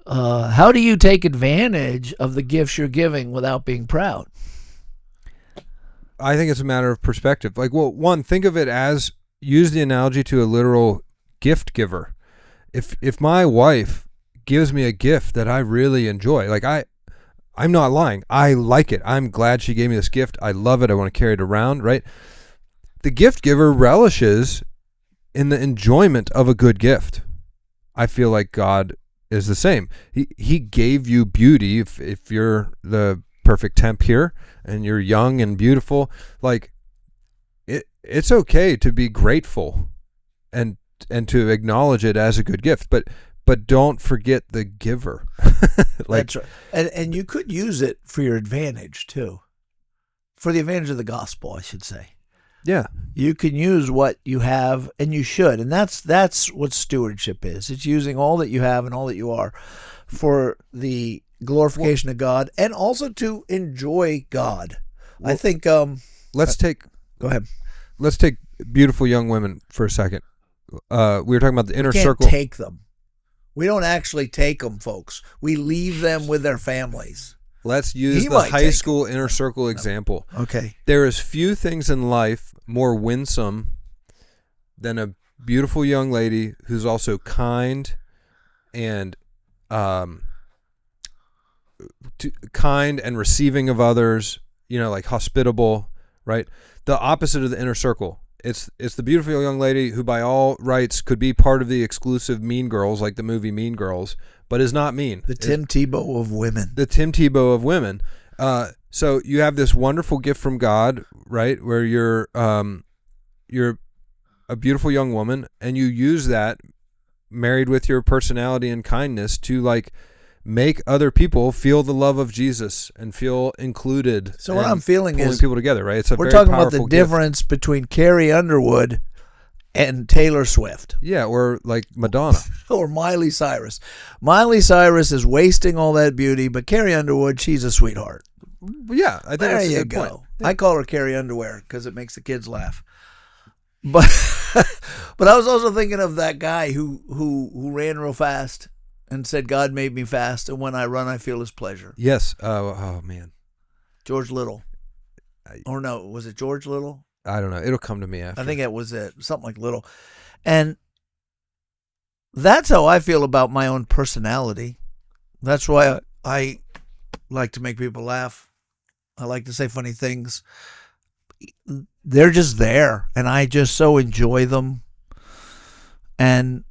How do you take advantage of the gifts you're giving without being proud? I think it's a matter of perspective. Like, well, one, think of it as, use the analogy to a literal gift giver. If my wife gives me a gift that I really enjoy, like I'm not lying, I like it. I'm glad she gave me this gift. I love it. I want to carry it around, right? The gift giver relishes in the enjoyment of a good gift. I feel like God is the same. He gave you beauty. If you're the perfect temp here and you're young and beautiful, like it's okay to be grateful and to acknowledge it as a good gift, but don't forget the giver. Like, that's right. And you could use it for your advantage too, for the advantage of the gospel, I should say. yeah, You can use what you have, and you should, and that's what stewardship is. It's using all that you have and all that you are for the glorification of God, and also to enjoy God. I think. Go ahead. Let's take beautiful young women for a second. We were talking about the inner We can't circle. take them. We don't actually take them, folks. We leave them with their families. Let's use the high school inner circle example. Okay. There is few things in life more winsome than a beautiful young lady who's also kind and kind and receiving of others, like hospitable, right? The opposite of the inner circle. It's the beautiful young lady who by all rights could be part of the exclusive Mean Girls, like the movie Mean Girls, but is not mean. The Tim Tebow of women. The Tim Tebow of women. So you have this wonderful gift from God, right, where you're a beautiful young woman, and you use that married with your personality and kindness to like make other people feel the love of Jesus and feel included. So what I'm feeling pulling is people together, right? we're talking about the difference between Carrie Underwood and Taylor Swift. Yeah, or like Madonna. Or Miley Cyrus. Miley Cyrus is wasting all that beauty, but Carrie Underwood, she's a sweetheart. Yeah, I think There that's a you good go. point. I call her Carrie Underwear because it makes the kids laugh. But but I was also thinking of that guy who ran real fast and said, God made me fast, and when I run, I feel his pleasure. Yes. Oh man. George Little. Or no, was it George Little? I don't know. It'll come to me after. I think it was something like Little. And that's how I feel about my own personality. That's why I like to make people laugh. I like to say funny things. They're just there, and I just so enjoy them. And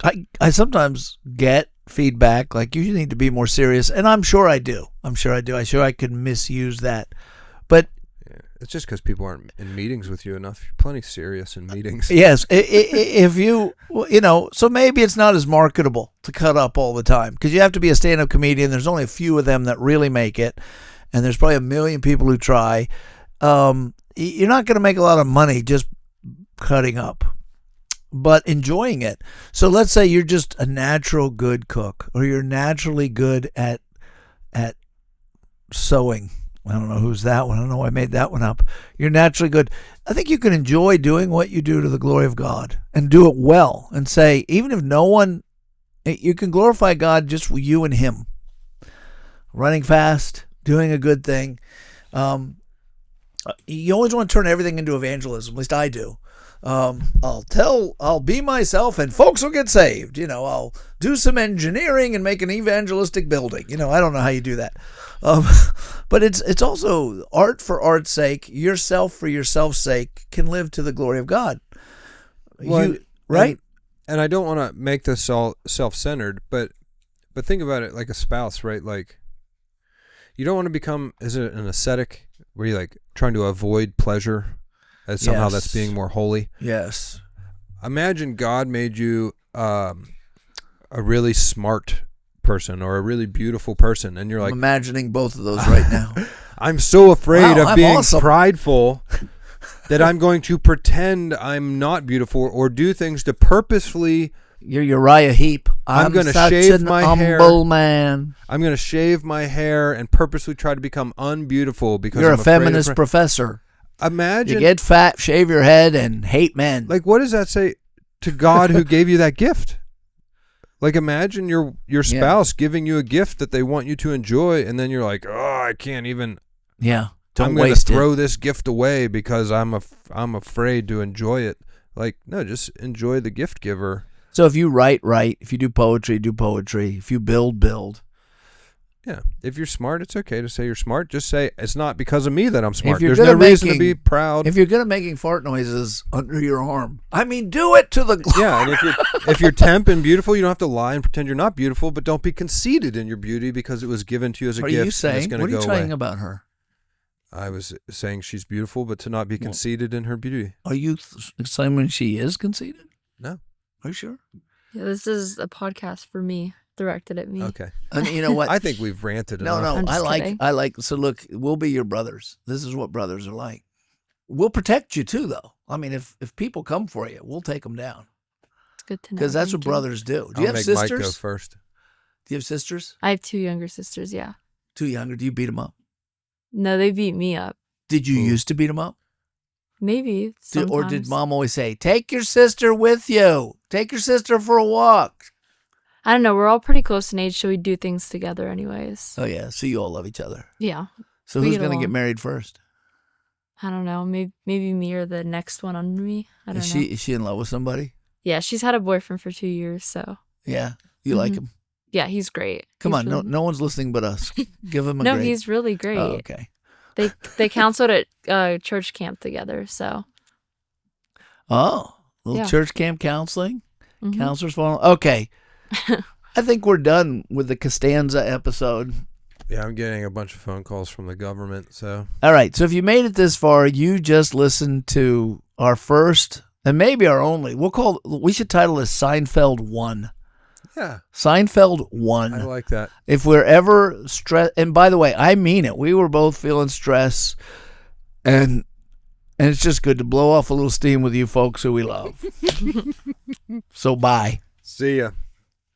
I sometimes get feedback like, you need to be more serious, and I'm sure I do. I'm sure I could misuse that. But it's just because people aren't in meetings with you enough. You're plenty serious in meetings. yes, if you so maybe it's not as marketable to cut up all the time, because you have to be a stand-up comedian. There's only a few of them that really make it, and there's probably a million people who try. You're not going to make a lot of money just cutting up, but enjoying it. So let's say you're just a natural good cook, or you're naturally good at sewing. I don't know who's that one. I don't know why I made that one up. You're naturally good. I think you can enjoy doing what you do to the glory of God and do it well, and say, even if no one, you can glorify God just for you and him. Running fast, doing a good thing. You always want to turn everything into evangelism. At least I do. I'll be myself and folks will get saved. I'll do some engineering and make an evangelistic building. I don't know how you do that. But it's also art for art's sake, yourself for yourself's sake can live to the glory of God. Well, right? And I don't want to make this all self-centered, but think about it like a spouse, right? Like, you don't want to become, is it an ascetic where you're like trying to avoid pleasure as somehow that's being more holy? Yes. Imagine God made you a really smart person or a really beautiful person, and you're like, I'm imagining both of those right now. I'm so afraid of being awesome. prideful that I'm going to pretend I'm not beautiful or do things to purposefully. You're Uriah Heep. I'm going to such shave an my humble hair. Man. I'm going to shave my hair and purposely try to become unbeautiful because You're I'm a feminist professor. Imagine you get fat, shave your head, and hate men. Like, what does that say to God who gave you that gift? Like, imagine your spouse giving you a gift that they want you to enjoy, and then you're like, oh, I can't even. Yeah, I'm going to throw this gift away because I'm afraid to enjoy it. Like, no, just enjoy the gift giver. So if you write, if you do poetry, do poetry. If you build. Yeah. If you're smart, it's okay to say you're smart. Just say, it's not because of me that I'm smart. If you're There's no reason to be proud. If you're good at making fart noises under your arm, I mean, do it to the... Yeah, and if you're temp and beautiful, you don't have to lie and pretend you're not beautiful, but don't be conceited in your beauty because it was given to you as a gift. What are you saying? What are you saying about her? I was saying she's beautiful, but to not be conceited in her beauty. Are you saying she is conceited? No. Are you sure? Yeah, this is a podcast for me, directed at me. Okay. And you know what? I think we've ranted enough. No. I like. So look, we'll be your brothers. This is what brothers are like. We'll protect you too, though. I mean, if people come for you, we'll take them down. It's good to know. Because that's what brothers do. Do you I'll have make sisters? Mike go first. Do you have sisters? I have 2 younger sisters. Yeah. 2 younger. Do you beat them up? No, they beat me up. Did you used to beat them up? Maybe. Or did mom always say, take your sister with you? Take your sister for a walk? I don't know. We're all pretty close in age, so we do things together anyways. Oh, yeah. So you all love each other. Yeah. So who's going to get married first? I don't know. Maybe me or the next one under me. I don't know. Is she in love with somebody? Yeah, she's had a boyfriend for 2 years, so. Yeah. You like him? Yeah, he's great. Come on. Really... No one's listening but us. Give him a No, grade. he's really great. Oh, okay. They counseled at church camp together, so. Oh, church camp counseling? Counselors falling. Okay. I think we're done with the Costanza episode. Yeah, I'm getting a bunch of phone calls from the government, so. All right. So if you made it this far, you just listened to our first and maybe our only. We should title this Seinfeld 1. Yeah. Seinfeld 1. I like that. If we're ever stressed, and by the way, I mean it. We were both feeling stress, and it's just good to blow off a little steam with you folks who we love. So bye. See ya.